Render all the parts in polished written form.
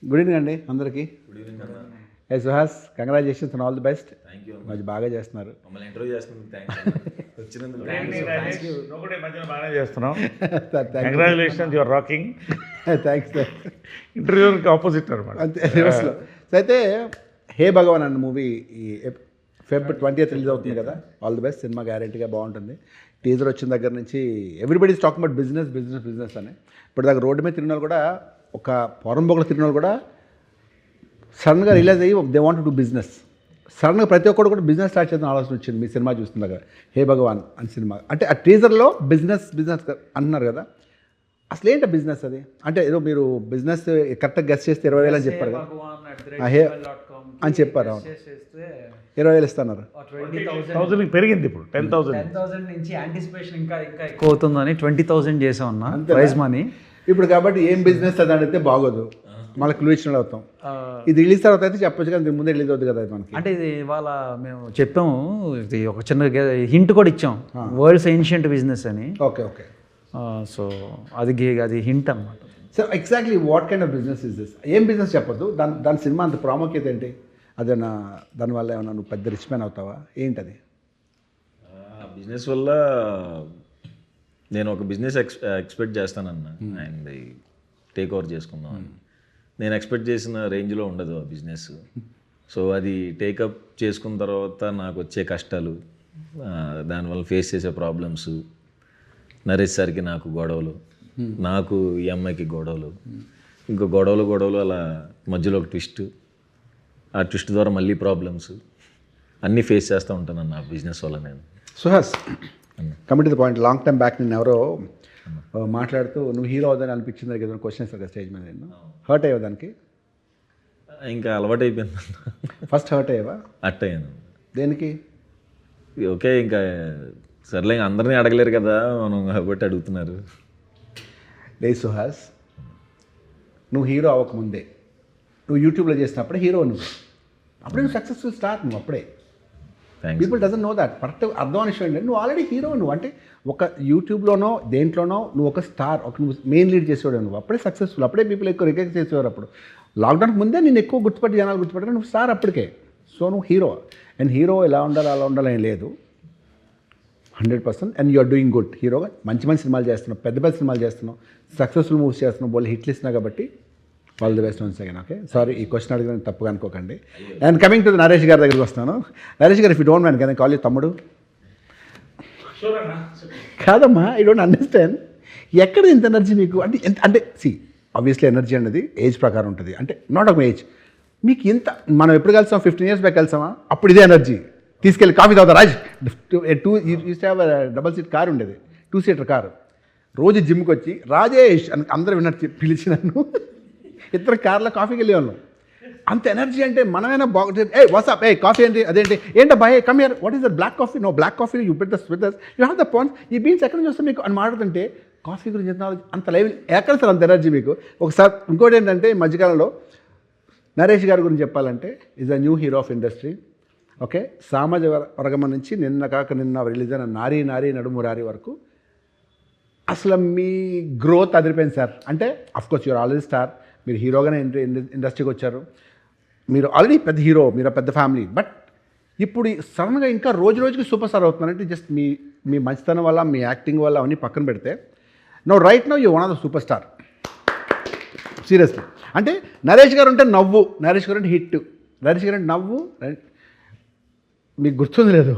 Good evening అండి అందరికీ. Good evening అన్న. ఏ Suhas, congratulations and all the best. Thank you అన్న. మంచి బాగా చేస్తున్నారు. మమ్మల్ని ఇంటర్వ్యూ చేస్తున్నందుకు థ్యాంక్స్ అన్న. వచ్చినందుకు మధ్యన బాగానే చేస్తున్నాం. Thanks congratulations, your rocking. Thanks. ఇంటర్వ్యూకి ఆపోజిట్ అనమాట. అంతే రివర్స్లో. సో అయితే హే భగవాన్ అన్న మూవీ ఈ Feb 20th రిలీజ్ అవుతుంది కదా. All the best. సినిమా గ్యారెంటీగా బాగుంటుంది. టీజర్ వచ్చిన దగ్గర నుంచి everybody is talking about business business business అని. ఇప్పుడు దాకా రోడ్డు మీద తిరిగిన వాళ్ళు కూడా, ఒక పొరంబొకలు తిరిగిన వాళ్ళు కూడా సడన్గా రియలైజ్ అయ్యి దే వాంట్ టు బిజినెస్. సడన్గా ప్రతి ఒక్కరు కూడా బిజినెస్ స్టార్ట్ చేద్దాం ఆలోచన వచ్చింది మీ సినిమా చూస్తుండగా. హే భగవాన్ అని సినిమా అంటే ఆ టీజర్లో బిజినెస్ బిజినెస్ అంటున్నారు కదా. అసలు ఏంటి బిజినెస్ అది? అంటే ఏదో మీరు బిజినెస్ కరెక్ట్గా గెస్ట్ చేస్తే 20,000 అని చెప్పారు కదా. అని చెప్పారు. అవును, 20,000 ఇస్తున్నారు. 20,000 పెరిగింది ఇప్పుడు 10,000 నుంచి యాంటిసిపేషన్ ఇంకా ఎక్కువ అవుతుందని 20,000 చేసాం అన్న ప్రైజ్ మనీ. ఇప్పుడు కాబట్టి ఏం బిజినెస్ అది అడిగితే బాగోదు, మళ్ళీ క్లూ ఇచ్చిన అవుతాం. ఇది రిలీజ్ తర్వాత అయితే చెప్పొచ్చు కానీ దీని ముందే రిలీజ్ అవుతుంది కదా మనకి. అంటే ఇది ఇవాళ మేము చెప్పాము, ఇది ఒక చిన్న హింట్ కూడా ఇచ్చాం, వరల్డ్స్ ఏన్షియంట్ బిజినెస్ అని. Okay okay. సో అది హింట్ అన్నమాట. So exactly what kind of business is this? ఏం బిజినెస్ చెప్పొద్దు, దాని సినిమా అంత ప్రాముఖ్యత ఏంటి? అదేనా దానివల్ల ఏమన్నా నువ్వు పెద్ద రిచ్ మ్యాన్ అవుతావా ఏంటది? బిజినెస్ వల్ల నేను ఒక బిజినెస్ ఎక్స్పెక్ట్ చేస్తానన్న, అండ్ టేక్ ఓవర్ చేసుకుందాం అని. నేను ఎక్స్పెక్ట్ చేసిన రేంజ్లో ఉండదు ఆ బిజినెస్. సో అది టేకప్ చేసుకున్న తర్వాత నాకు వచ్చే కష్టాలు, దానివల్ల ఫేస్ చేసే ప్రాబ్లమ్స్, నరేష్ సార్కి నాకు గొడవలు, నాకు ఈ అమ్మాయికి గొడవలు, ఇంకో గొడవలు అలా మధ్యలో ఒక ట్విస్ట్, ఆ ట్విస్ట్ ద్వారా మళ్ళీ ప్రాబ్లమ్స్ అన్నీ ఫేస్ చేస్తూ ఉంటాను అన్న బిజినెస్ వల్ల నేను. Suhas, commit to the point. Long time back నేను ఎవరో మాట్లాడుతూ నువ్వు హీరో అవుదని అనిపించింది కదా క్వశ్చన్ వేస్తారు కదా స్టేజ్ మీద. నేను హర్ట్ అయ్యావు దానికి? ఇంకా అలవాటు అయిపోయింది. ఫస్ట్ హర్ట్ అయ్యావా? అట్టయ్యాను. దేనికి? ఓకే, ఇంకా సర్లే, ఇంకా అందరినీ అడగలేరు కదా మనం, కాబట్టి అడుగుతున్నారు. లే సుహాస్, నువ్వు హీరో అవ్వకముందే నువ్వు యూట్యూబ్లో చేసినప్పుడే హీరో నువ్వు, అప్పుడే నువ్వు సక్సెస్ఫుల్ స్టార్ నువ్వు అప్పుడే. Thanks. People doesn't know that. Correct అర్థం విషయం ఏంటంటే నువ్వు ఆల్రెడీ హీరో. నువ్వు అంటే ఒక యూట్యూబ్లోనో దేంట్లోనో నువ్వు ఒక స్టార్, ఒక నువ్వు మెయిన్ లీడ్ చేసేవాడు, నువ్వు అప్పుడే సక్సెస్ఫుల్. అప్పుడే పీపుల్ ఎక్కువ రికగ్నైజ్ చేసేవారు. అప్పుడు లాక్డౌన్కి ముందే నేను ఎక్కువ గుర్తుపట్టి జనాలు గుర్తుపట్టాను, నువ్వు స్టార్ అప్పటికే. సో నువ్వు హీరో. అండ్ హీరో ఎలా ఉండాలి అలా ఉండాలని లేదు, 100%. And you are doing good. హీరోగా మంచి మంచి సినిమాలు చేస్తున్నావు, పెద్ద పెద్ద సినిమాలు చేస్తున్నావు, సక్సెస్ఫుల్ మూవీస్ చేస్తున్నావు, వాళ్ళు హిట్లు ఇస్తున్నావు కాబట్టి all the best once again. Okay, sorry ఈ క్వశ్చన్ అడిగిన తప్పుగా అనుకోకండి. అండ్ కమింగ్ టు నరేష్ గారి దగ్గరికి వస్తాను. నరేష్ గారు, ఇఫ్ యూ డోంట్ మైండ్ కదా కాల్ యూ తమ్ముడు. కాదమ్మా, ఐ డోంట్ అండర్స్టాండ్. ఎక్కడ ఇంత ఎనర్జీ మీకు? అంటే అంటే సి ఆబ్వియస్లీ ఎనర్జీ అనేది ఏజ్ ప్రకారం ఉంటుంది. అంటే నాట్ ఒక ఏజ్. మీకు ఇంత మనం ఎప్పుడు కలిసాం? 15 years బ్యాక్ కలిసామా? అప్పుడు ఇదే ఎనర్జీ. తీసుకెళ్ళి కాఫీ తాగుతా రాజ్, 2 double seat కారు ఉండేది, 2-seater కారు. రోజు జిమ్కి వచ్చి రాజేష్ అని అందరూ విన్నట్టు పిలిచి నన్ను ఇద్దరు కార్లో కాఫీకి వెళ్ళేవాళ్ళం. అంత ఎనర్జీ. అంటే మనమైనా బాగుంటుంది. ఏ వాట్సాప్, ఏ కాఫీ ఏంటి, అదేంటి, ఏంటో boy come here, what is that black coffee? No black coffee, you put this with this, you have the points, ఈ బీన్స్ ఎక్కడ నుంచి వస్తే మీకు అని మాట్లాడుతుంటే కాఫీ గురించి అంత లైవ్ ఎక్కడ సార్ అంత ఎనర్జీ మీకు? ఒకసారి ఇంకోటి ఏంటంటే ఈ మధ్యకాలంలో నరేష్ గారి గురించి చెప్పాలంటే is a new hero of industry. Okay, సామాజిక వర్గం నుంచి నిన్న రిలీజ్ అయిన నారీ నారీ నడుము రారి వరకు అసలు మీ గ్రోత్ అదిరిపోయింది సార్. అంటే అఫ్కోర్స్ యూఆర్ ఆల్రెడీ స్టార్, మీరు హీరోగానే ఇండస్ట్రీకి వచ్చారు, మీరు ఆల్రెడీ పెద్ద హీరో, మీరు పెద్ద ఫ్యామిలీ. బట్ ఇప్పుడు సడన్గా ఇంకా రోజు రోజుకి సూపర్ స్టార్ అవుతున్నారంటే జస్ట్ మీ మంచితనం వల్ల, మీ యాక్టింగ్ వల్ల అవన్నీ పక్కన పెడితే no right no you one of the super star seriously. అంటే నరేష్ గారు అంటే నవ్వు, నరేష్ గారు అంటే హిట్, నరేష్ గారు అంటే నవ్వు. మీకు గుర్తుంది లేదు,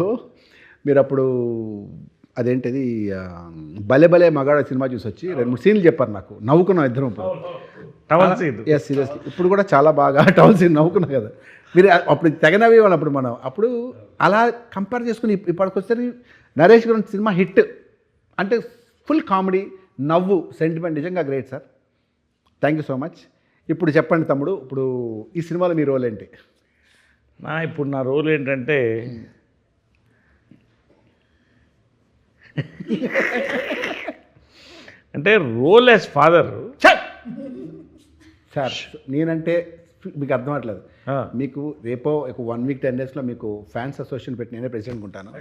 మీరు అప్పుడు అదేంటిది భలే భలే మగాడ సినిమా చూసి వచ్చి 2-3 సీన్లు చెప్పారు నాకు, నవ్వుకున్నాం ఇద్దరం. ఎస్ సీరియస్లీ, ఇప్పుడు కూడా చాలా బాగా టవల్ సీన్ నవ్వుకున్నాం కదా మీరు. అప్పుడు తెగనవి అప్పుడు మనం అప్పుడు అలా కంపేర్ చేసుకుని ఇప్పటికొస్తే నరేష్ గారి సినిమా హిట్. అంటే ఫుల్ కామెడీ, నవ్వు, సెంటిమెంట్, నిజంగా great sir. Thank you so much. ఇప్పుడు చెప్పండి తమ్ముడు, ఇప్పుడు ఈ సినిమాలో మీ రోల్ ఏంటి? ఇప్పుడు నా రోల్ ఏంటంటే అంటే రోల్ యాజ్ ఫాదర్. సార్ నేనంటే మీకు అర్థం అవ్వట్లేదు. మీకు రేపో 1 week 10 daysలో మీకు ఫ్యాన్స్ అసోసియేషన్ పెట్టి నేనే ప్రెసిడెంట్ ఉంటాను.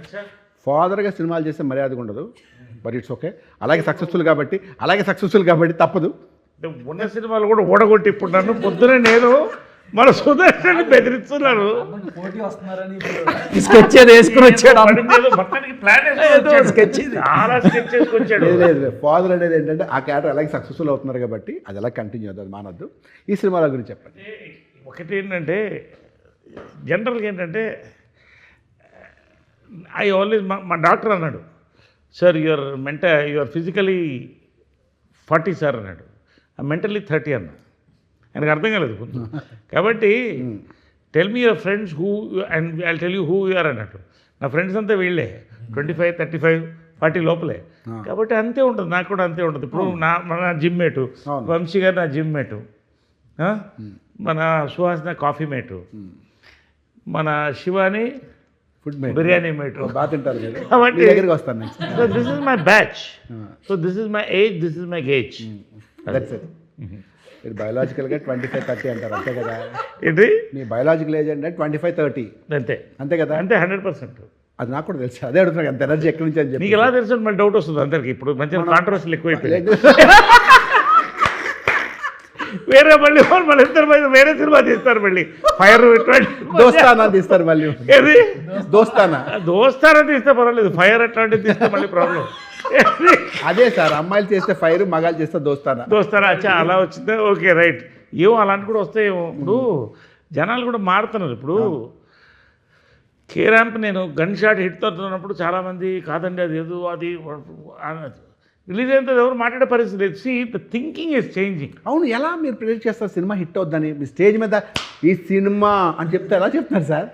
ఫాదర్గా సినిమాలు చేస్తే మర్యాదగా ఉండదు, బట్ ఇట్స్ ఓకే. అలాగే సక్సెస్ఫుల్ కాబట్టి తప్పదు. అంటే ఉన్న సినిమాలు కూడా ఓడగొట్టి ఇప్పుడు నన్ను పొద్దునే నేను మన సుదర్శన్ బెదిరిస్తున్నారు. స్కెచ్ అది వేసుకుని వచ్చాడు. మొత్తానికి ప్లాన్ చాలా స్కెచ్ చేసుకొచ్చాడు. లేదు ఫాదర్ అనేది ఏంటంటే ఆ క్యారెక్టర్ అలాగే సక్సెస్ఫుల్ అవుతున్నారు కాబట్టి అది ఎలా కంటిన్యూ అవుతుంది, అది మానొద్దు. ఈ సినిమాల గురించి చెప్పండి. ఒకటి ఏంటంటే జనరల్గా ఏంటంటే ఐ ఆల్వేస్ మా డాక్టర్ అన్నాడు, సార్ యువర్ ఫిజికలీ 40 సార్ అన్నాడు, మెంటల్లీ 30 అన్నా. ఆయనకు అర్థం కాలేదు కొంచెం. కాబట్టి tell me your friends who and I tell you who you are అన్నట్టు. నా ఫ్రెండ్స్ అంతా వీళ్ళే 25, 35, 40 లోపలే. కాబట్టి అంతే ఉంటుంది, నాకు కూడా అంతే ఉంటుంది. ఇప్పుడు మన జిమ్ మేటు వంశీ గారు, నా జిమ్ మేటు, మన సుహాస్ నా కాఫీ మేటు, మన శివాని ఫుడ్ బిర్యానీ మేటు. బాగా తింటారు మీరు. కాబట్టి దగ్గరికి వస్తాను next. So this is my batch, so this is my age, this is my gauge. That's it. మీరు బయోలాజికల్గా 25, 30 అంటారు అంతే కదా. ఏంటి మీ బయోలాజికల్ ఏజ్ అంటే 25, 30 అంతే అంతే కదా. అంతే 100%. అది నాకు కూడా తెలుసు, అదే అడుగుతున్నాను అంత ఎనర్జీ ఎక్కడి నుంచి అని చెప్పి. నీకు ఎలా తెలుసు మళ్ళీ డౌట్ వస్తుంది అందరికి. ఇప్పుడు మంచిగా కాంట్రవర్సీలు ఎక్కువైపోయాయి. వేరే మళ్ళీ మళ్ళీ ఇద్దరు వేరే సినిమా తీస్తారు మళ్ళీ. ఫైర్ దోస్తానా తీస్తారు మళ్ళీ. ఏది దోస్తానా తీస్తే పర్వాలేదు, ఫైర్ అట్లాంటివి తీస్తే మళ్ళీ ప్రాబ్లం. అదే సార్, అమ్మాయిలు చేస్తే ఫైర్, మగాళ్ళు చేస్తే దోస్తానా. అచ్చా అలా వచ్చిందా, ఓకే రైట్. ఏమో అలాంటి కూడా వస్తాయేమో. ఇప్పుడు జనాలు కూడా మారుతున్నారు. ఇప్పుడు కే ర్యాంప్ నేను గన్ షాట్ హిట్ అవుతున్నప్పుడు చాలామంది కాదండి అది ఏదో అది రిలీజ్ అయిన ఎవరు మాట్లాడే పరిస్థితి లేదు. See the thinking is changing. అవును, ఎలా మీరు ప్రిడిక్ట్ చేస్తారు సినిమా హిట్ అవుద్దని? మీ స్టేజ్ మీద ఈ సినిమా అని చెప్తే ఎలా చెప్తున్నారు సార్?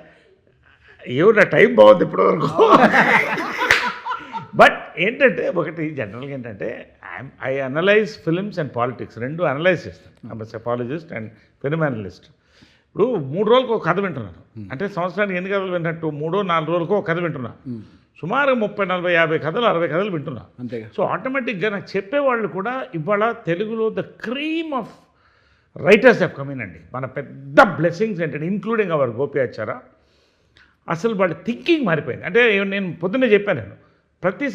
ఏమో నా టైం బాగుంది ఇప్పటివరకు. బట్ ఏంటంటే ఒకటి జనరల్గా ఏంటంటే I analyse films and politics రెండు అనలైజ్ చేస్తాను. I'm psephologist and film analyst. ఇప్పుడు 3 రోజులకు ఒక కథ వింటున్నాను అంటే సంవత్సరానికి ఎన్ని కథలు విన్నట్టు 3-4 రోజులకు ఒక కథ వింటున్నా. సుమారు 30, 40, 50 కథలు, 60 కథలు వింటున్నా. అంతేగా. సో ఆటోమేటిక్గా నాకు చెప్పేవాళ్ళు కూడా ఇవాళ తెలుగులో the cream of writers have come in అండి. మన పెద్ద బ్లెస్సింగ్స్ ఏంటంటే ఇంక్లూడింగ్ అవర్ గోపియాచార్య. అసలు వాళ్ళ థింకింగ్ మారిపోయింది. అంటే నేను పొద్దున్నే చెప్పాను, నేను ప్రతి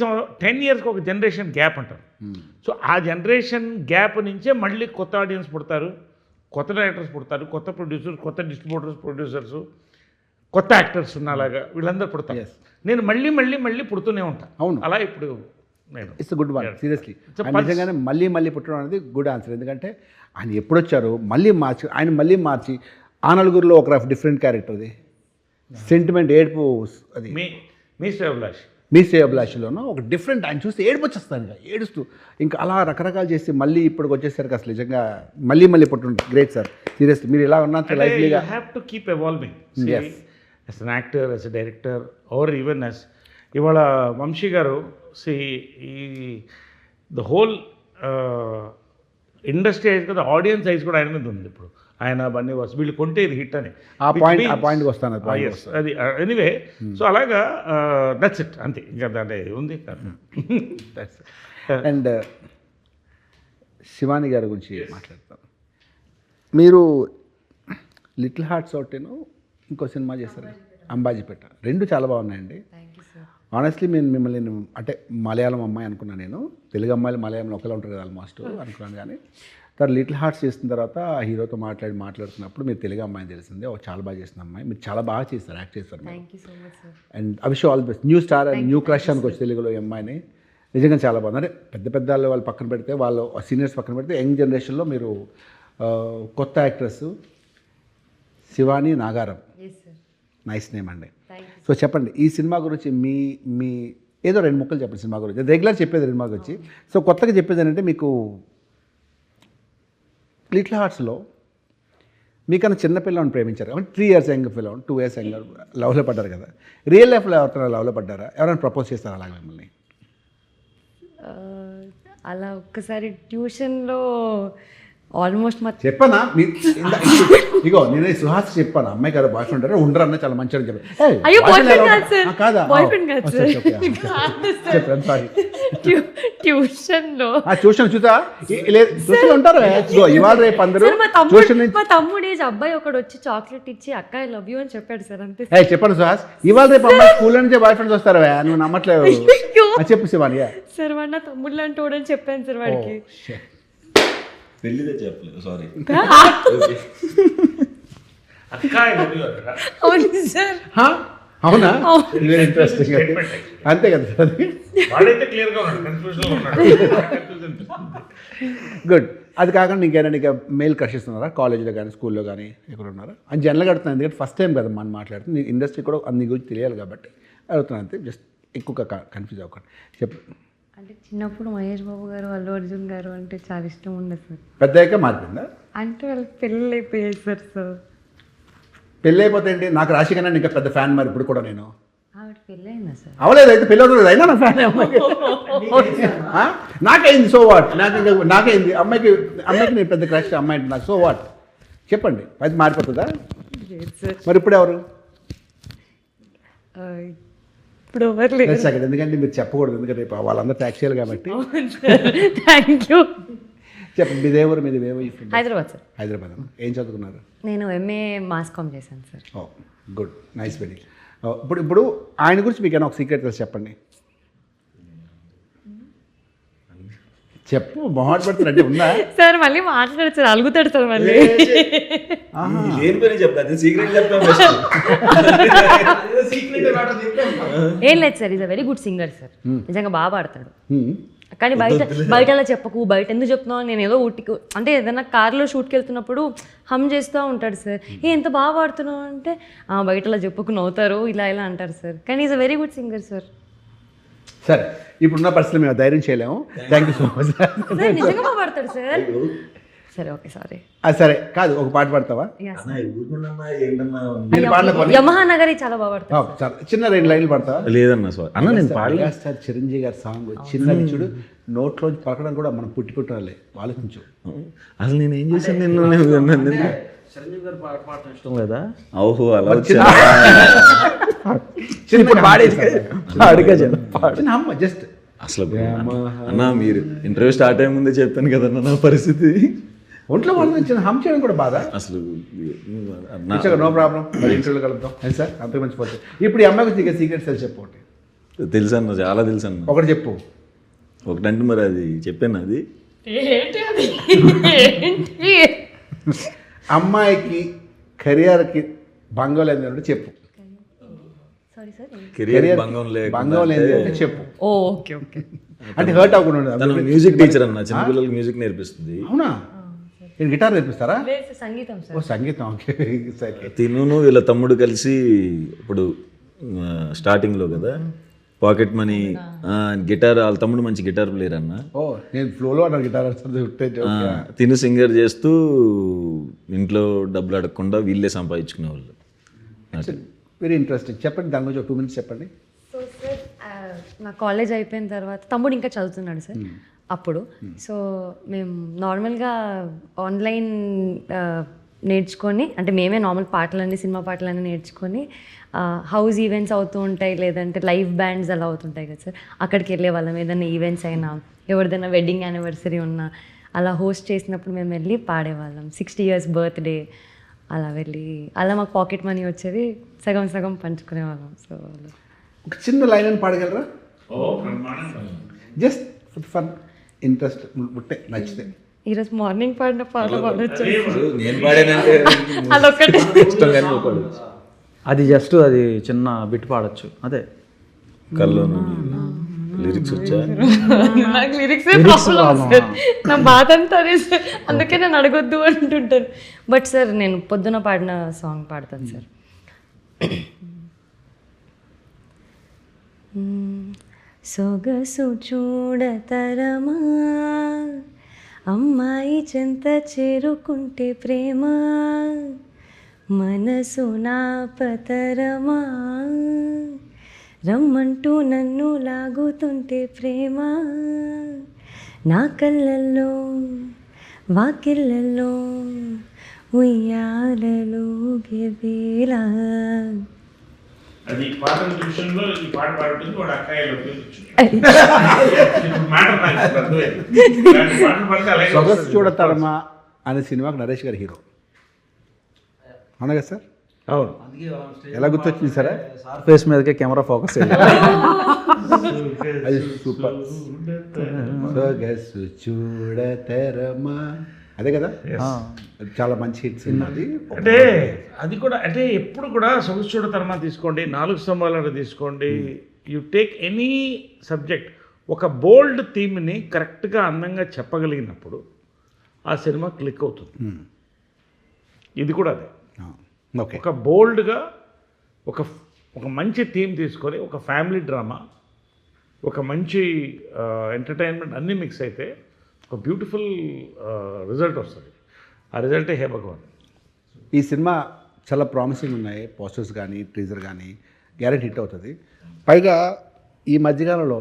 10 ఇయర్స్కి ఒక జనరేషన్ గ్యాప్ అంటారు. సో ఆ జనరేషన్ గ్యాప్ నుంచే మళ్ళీ కొత్త ఆడియన్స్ పుడతారు, కొత్త డైరెక్టర్స్ పుడతారు, కొత్త ప్రొడ్యూసర్స్, కొత్త డిస్ట్రిబ్యూటర్స్, ప్రొడ్యూసర్స్, కొత్త యాక్టర్స్ ఉన్నలాగా వీళ్ళందరూ పుడతారు. నేను మళ్ళీ మళ్ళీ మళ్ళీ పుడుతూనే ఉంటాను. అవును, అలా ఇప్పుడు నేను ఇట్స్ గుడ్ వన్. సీరియస్లీ నిజంగానే మళ్ళీ పుట్టడం అనేది గుడ్ ఆన్సర్. ఎందుకంటే ఆయన ఎప్పుడు వచ్చారు మళ్ళీ మార్చి ఆ నలుగురిలో ఒక డిఫరెంట్ క్యారెక్టర్, అది సెంటిమెంట్, ఏడుపు, అది మీ శ్రేయోభిలాషిలోనూ ఒక డిఫరెంట్, ఆయన చూస్తే ఏడుపు వచ్చేస్తాను ఇంకా ఏడుస్తూ, ఇంకా అలా రకరకాలు చేసి మళ్ళీ ఇప్పటికి వచ్చేసరికి అసలు నిజంగా మళ్ళీ పుట్టడం గ్రేట్ సార్. సీరియస్లీ మీరు ఇలా ఉన్నారు లైఫ్లీగా. Have to keep evolving as an actor, as a director, or even as ఇవాళ వంశీ గారు ఈ ద హోల్ ఇండస్ట్రీ ఐజ్ కదా, ఆడియన్స్ ఐజ్ కూడా ఆయన మీద ఉంది. ఇప్పుడు ఆయన బన్నీ వాస్ వీళ్ళు కొంటే ఇది హిట్ అని ఆ పాయింట్కి వస్తాను. అది ఎనీవే. సో అలాగా దట్స్ ఇట్, అంతే. ఇంకా దాంట్లో ఉంది. అండ్ శివాని గారి గురించి మాట్లాడతాను. మీరు లిటిల్ హార్ట్స్ ఒకటేను ఇంకో సినిమా చేశారు అంబాజీపేట, రెండు చాలా బాగున్నాయండి. ఆనెస్ట్లీ మిమ్మల్ని అంటే మలయాళం అమ్మాయి అనుకున్నాను నేను. తెలుగు అమ్మాయిలు మలయాళంలో ఒకలా ఉంటారు కదా ఆల్మోస్ట్ అనుకున్నాను. కానీ తర్వాత లిటిల్ హార్ట్స్ చేసిన తర్వాత ఆ హీరోతో మాట్లాడుతున్నప్పుడు మీరు తెలుగు అమ్మాయిని తెలిసిందే, చాలా బాగా చేసిన అమ్మాయి, మీరు చాలా బాగా చేస్తారు, యాక్ట్ చేస్తారు. And I wish all the best. New star and new crush అనుకోవచ్చు తెలుగులో ఈ అమ్మాయిని. నిజంగా చాలా బాగుంది. అంటే పెద్ద వాళ్ళు పక్కన పెడితే, వాళ్ళు సీనియర్స్ పక్కన పెడితే, యంగ్ జనరేషన్లో మీరు కొత్త actress Shivani Nagaram, nice name అండి. సో చెప్పండి ఈ సినిమా గురించి, మీ ఏదో 2 ముక్కలు చెప్పండి సినిమా గురించి. రెగ్యులర్ చెప్పేది సినిమా గురించి. సో కొత్తగా చెప్పేది ఏంటంటే, మీకు లిటిల్ హార్ట్స్లో మీకన్నా చిన్న పిల్లవాడిని ప్రేమించారు కాబట్టి 3 years యంగ్ పిల్లవాడు, 2 years యంగ్ లవ్లో పడ్డారు కదా. రియల్ లైఫ్లో ఎవరైనా లవ్లో పడ్డారా? ఎవరైనా ప్రపోజ్ చేస్తారా అలాగే మిమ్మల్ని? అలా ఒక్కసారి ట్యూషన్లో ఆల్మోస్ట్ చెప్పనా ఇగో నేను సుహాస్ చెప్పాను, అమ్మాయి కదా బాయ్ ఫ్రెండ్ ఉండరు అన్న చాలా మంచిగా చెప్పాను. కాదా? ట్యూషన్ చూసా ట్యూషన్ ఉంటారు ఇవాళ రేపు అందరూ. మా తమ్ముడు ఏజ్ అబ్బాయి ఒకడు వచ్చి చాక్లెట్ ఇచ్చి అక్క ఐ లవ్ యూ అని చెప్పాడు సార్, అంతే. చెప్పండి సుహాస్, ఇవాళ రేపు అమ్మాయి స్కూల్ నుంచే బాయ్ ఫ్రెండ్స్ వస్తారా? నువ్వు నమ్మట్లేదు. చెప్పు శివాని. సార్ వాడు నా తమ్ముడు లాంటి వాడని చెప్పాను సార్ వాడికి. పెళ్ళిదే చెప్పలేదు, సారీ. అక్క I love you అక్కడ. అవును సార్. అవునా? Very interesting. అంతే కదా సార్ అది. వాడైతే క్లియర్గా ఉన్నాడు, కన్ఫ్యూజన్లో ఉన్నాడు. గుడ్. అది కాకుండా ఇంకేనా నీకు మెయిల్ క్రషెస్ ఉన్నారా కాలేజ్లో కానీ స్కూల్లో కానీ ఎక్కడ ఉన్నారా అని జనరల్గా అడుగుతున్నాను, ఎందుకంటే ఫస్ట్ టైం కదా మనం మాట్లాడుతుంది, నీ ఇండస్ట్రీ కూడా అన్ని గురించి తెలియాలి కాబట్టి అడుగుతున్నాను అంతే, జస్ట్ ఎక్కువగా కన్ఫ్యూజ్ అవ్వకండి. చెప్పు. అంటే చిన్నప్పుడు మహేష్ బాబు గారు అల్లు అర్జున్ గారు అంటే చాలా ఇష్టం ఉండదు సార్. పెద్దయ్యాక మారిపోయిందా? అంటే వాళ్ళకి పెళ్ళి అయిపోయాయి సార్. సో పెళ్ళి అయిపోతే ఏంటి, నాకు రాశి కన్నా ఇంకా పెద్ద ఫ్యాన్ మరి ఇప్పుడు కూడా నేను. ఆవిడ పెళ్ళి అయిందా సార్? అవలేదు, అయితే పెళ్ళి అవుతుంది అయినా నా ఫ్యాన్ నాకైంది. సో వాట్, నాకైంది. అమ్మాయికి నేను పెద్ద క్రష్, అమ్మాయి అంటే నాకు సో వాట్. చెప్పండి, అది మారిపోతుందా? లేదు సార్. మరి ఇప్పుడు ఎవరు? ఇప్పుడు ఎవరు లేదు. సెకండ్, ఎందుకంటే మీరు చెప్పకూడదు, ఎందుకంటే రేపు వాళ్ళందరూ ట్యాక్స్ చేయాలి కాబట్టి. Thank you. చెప్పండి, మీదే ఊరు, మీది ఏమో? హైదరాబాద్ సార్. హైదరాబాద్. ఏం చదువుకున్నారు? నేను ఎంఏ మాస్ కామ్ చేశాను సార్. ఓ గుడ్, నైస్ వెరీ. ఇప్పుడు ఆయన గురించి మీకు ఏమైనా ఒక సీక్రెట్ తెలిసి చెప్పండి. చెప్పు, మొహాట్ పడుతున్నట్టు ఉందా? సార్ మళ్ళీ మాట్లాడారు సార్, అలుగుతాడు సార్ మళ్ళీ. లేని పని చెప్తా, సీక్రెట్ చెప్తాను. ఏం లేదు sir, is a very good singer sir. నిజంగా బాగా పాడతాడు. కానీ బయట అలా చెప్పకు, బయట ఎందుకు చెప్తున్నావు, నేను ఏదో ఊటికి అంటే ఏదైనా కార్లో షూట్కి వెళ్తున్నప్పుడు హమ్ చేస్తూ ఉంటాడు సార్. ఎంత బాగా పాడుతున్నావు అంటే బయట అలా చెప్పకు, నవ్వుతారు, ఇలా ఇలా అంటారు సార్. కానీ is a very good singer sir. సరే, ఇప్పుడున్న పరిస్థితులు మేము ధైర్యం చేయలేము. Thank you so much. Sir నిజంగా బాగా పాడతాడు సార్. సరే ఓకే, సారీ. సరే కాదు, ఒక పాట పాడతావా? యమహా నగరి చాలా బాగా పాడతాడు. చాలా చిన్న 2 లైన్లు పాడతావా? లేదన్నా సార్, అన్న నేను పాడలే. సార్ చిరంజీవి గారి సాంగ్ చిన్నది చూడు, నోట్లోంచి పలకడం కూడా మనం పుట్టినలే, ఆలోచించు. అసలు నేను ఏం చేశాను? చిరంజీవి గారు పాడటం ఇష్టం లేదా? ఓహో, అలా జస్ట్ అసలు అన్న మీరు ఇంటర్వ్యూ స్టార్ట్ అయ్యే ముందే చెప్పాను కదన్నా నా పరిస్థితి. ఒంట్లో వాళ్ళు చిన్న హమ్ చేయడం కూడా బాధ. అసలు నో ప్రాబ్లం, మరి ఇంటర్వ్యూలో కలుద్దాం. సార్ అంత మంచి పోతుంది. ఇప్పుడు ఈ అమ్మాయి గురించి సీక్రెట్స్ తెలిసి చెప్పు. ఒకటి తెలుసు అన్న, చాలా తెలుసు అన్న. ఒకటి చెప్పు. ఒకటంటే మరి అది చెప్పాను, అది అమ్మాయికి కెరియర్కి భంగం లేదంటే చెప్పు. Sorry sir. కెరియర్ భంగం లేదు అంటే చెప్పు. Okay okay. అంటే హర్ట్ అవ్వకుండా ఉండదు. మ్యూజిక్ టీచర్ అన్న, చిన్నపిల్లలకి మ్యూజిక్ నేర్పిస్తుంది. అవునా? నేను గిటార్ నేర్పిస్తారా? లేదు సార్, సంగీతం సార్. ఓ సంగీతం. ఓకే. తిను వీళ్ళ తమ్ముడు కలిసి ఇప్పుడు స్టార్టింగ్లో కదా పాకెట్ మనీ గిటార్, వాళ్ళ తమ్ముడు మంచి గిటార్ ప్లేయర్ అన్న. ఓ నేను ఫ్లోలో అన్న గిటార్ తిను సింగర్ చేస్తూ ఇంట్లో డబ్బులు అడగకుండా వీళ్ళే సంపాదించుకునే వాళ్ళు. Very interesting. చెప్పండి, దాని గురించి 2 minutes చెప్పండి. సో సార్ నా కాలేజ్ అయిపోయిన తర్వాత తమ్ముడు ఇంకా చదువుతున్నాడు సార్ అప్పుడు. సో మేము నార్మల్గా ఆన్లైన్ నేర్చుకొని, అంటే మేమే నార్మల్ పాటలన్నీ, సినిమా పాటలన్నీ నేర్చుకొని హౌస్ ఈవెంట్స్ అవుతూ ఉంటాయి, లేదంటే లైవ్ బ్యాండ్స్ అలా అవుతుంటాయి కదా సార్, అక్కడికి వెళ్ళే వాళ్ళం. ఏదైనా ఈవెంట్స్ అయినా, ఎవరిదైనా వెడ్డింగ్ యానివర్సరీ ఉన్నా అలా హోస్ట్ చేసినప్పుడు మేము వెళ్ళి పాడేవాళ్ళం. 60 years బర్త్డే అలా వెళ్ళి, అలా మాకు పాకెట్ మనీ వచ్చేది, సగం సగం పంచుకునేవాళ్ళం. సో ఒక చిన్న లైన్ అని పాడగలరా? జస్ట్ ఫన్, ఇంట్రెస్ట్ ఉంటే, నచ్చితే. ఈరోజు మార్నింగ్ పాడిన పాట పాడొచ్చు. నేను పాడానంటే అదొక్కటే. అది జస్ట్ అది చిన్న బిట్ పాడొచ్చు, అదే. కల్లో లిరిక్స్ వచ్చా? నాకు లిరిక్స్ నా బాధ అంతా అదే సార్, అందుకే నేను అడగొద్దు అంటుంటాను. బట్ సార్ నేను పొద్దున పాడిన సాంగ్ పాడతాను సార్. సొగసు చూడతరమా, అమ్మాయి చెంత చేరుకుంటే ప్రేమ, మనసు నాపతరమా, రమ్మంటూ నన్ను లాగుతుంటే ప్రేమ, నా కళ్ళల్లో వాకిళ్ళల్లో ఉయ్యాలలో గెవేళ. అది పాట విషయంలో ఈ పాట పాడుతుంది, వాడు అక్కాయిలో సొగసు చూడతరమా అనే సినిమాకి నరేష్ గారు హీరో అవునా కదా సార్? అవును. ఎలా గుర్తొచ్చింది సరే? ఫేస్ మీదకే కెమెరా ఫోకస్. అది సూపర్. సొగసు చూడతరమా అదే కదా అది చాలా మంచి హిట్ సినిమా అది. అంటే అది కూడా అంటే ఎప్పుడు కూడా సొగసుచూడ తర్మా తీసుకోండి, 4 స్తంభాలను తీసుకోండి, యు టేక్ ఎనీ సబ్జెక్ట్, ఒక బోల్డ్ థీమ్ని కరెక్ట్గా అందంగా చెప్పగలిగినప్పుడు ఆ సినిమా క్లిక్ అవుతుంది. ఇది కూడా అదే. ఓకే. ఒక బోల్డ్గా ఒక మంచి థీమ్ తీసుకొని ఒక ఫ్యామిలీ డ్రామా, ఒక మంచి ఎంటర్టైన్మెంట్ అన్నీ మిక్స్ అయితే ఒక బ్యూటిఫుల్ రిజల్ట్ వస్తుంది. ఆ రిజల్టే హే భగవాన్. ఈ సినిమా చాలా ప్రామిసింగ్ ఉన్నాయి, పోస్టర్స్ కానీ టీజర్ కానీ, గ్యారెంటీ హిట్ అవుతుంది. పైగా ఈ మధ్యకాలంలో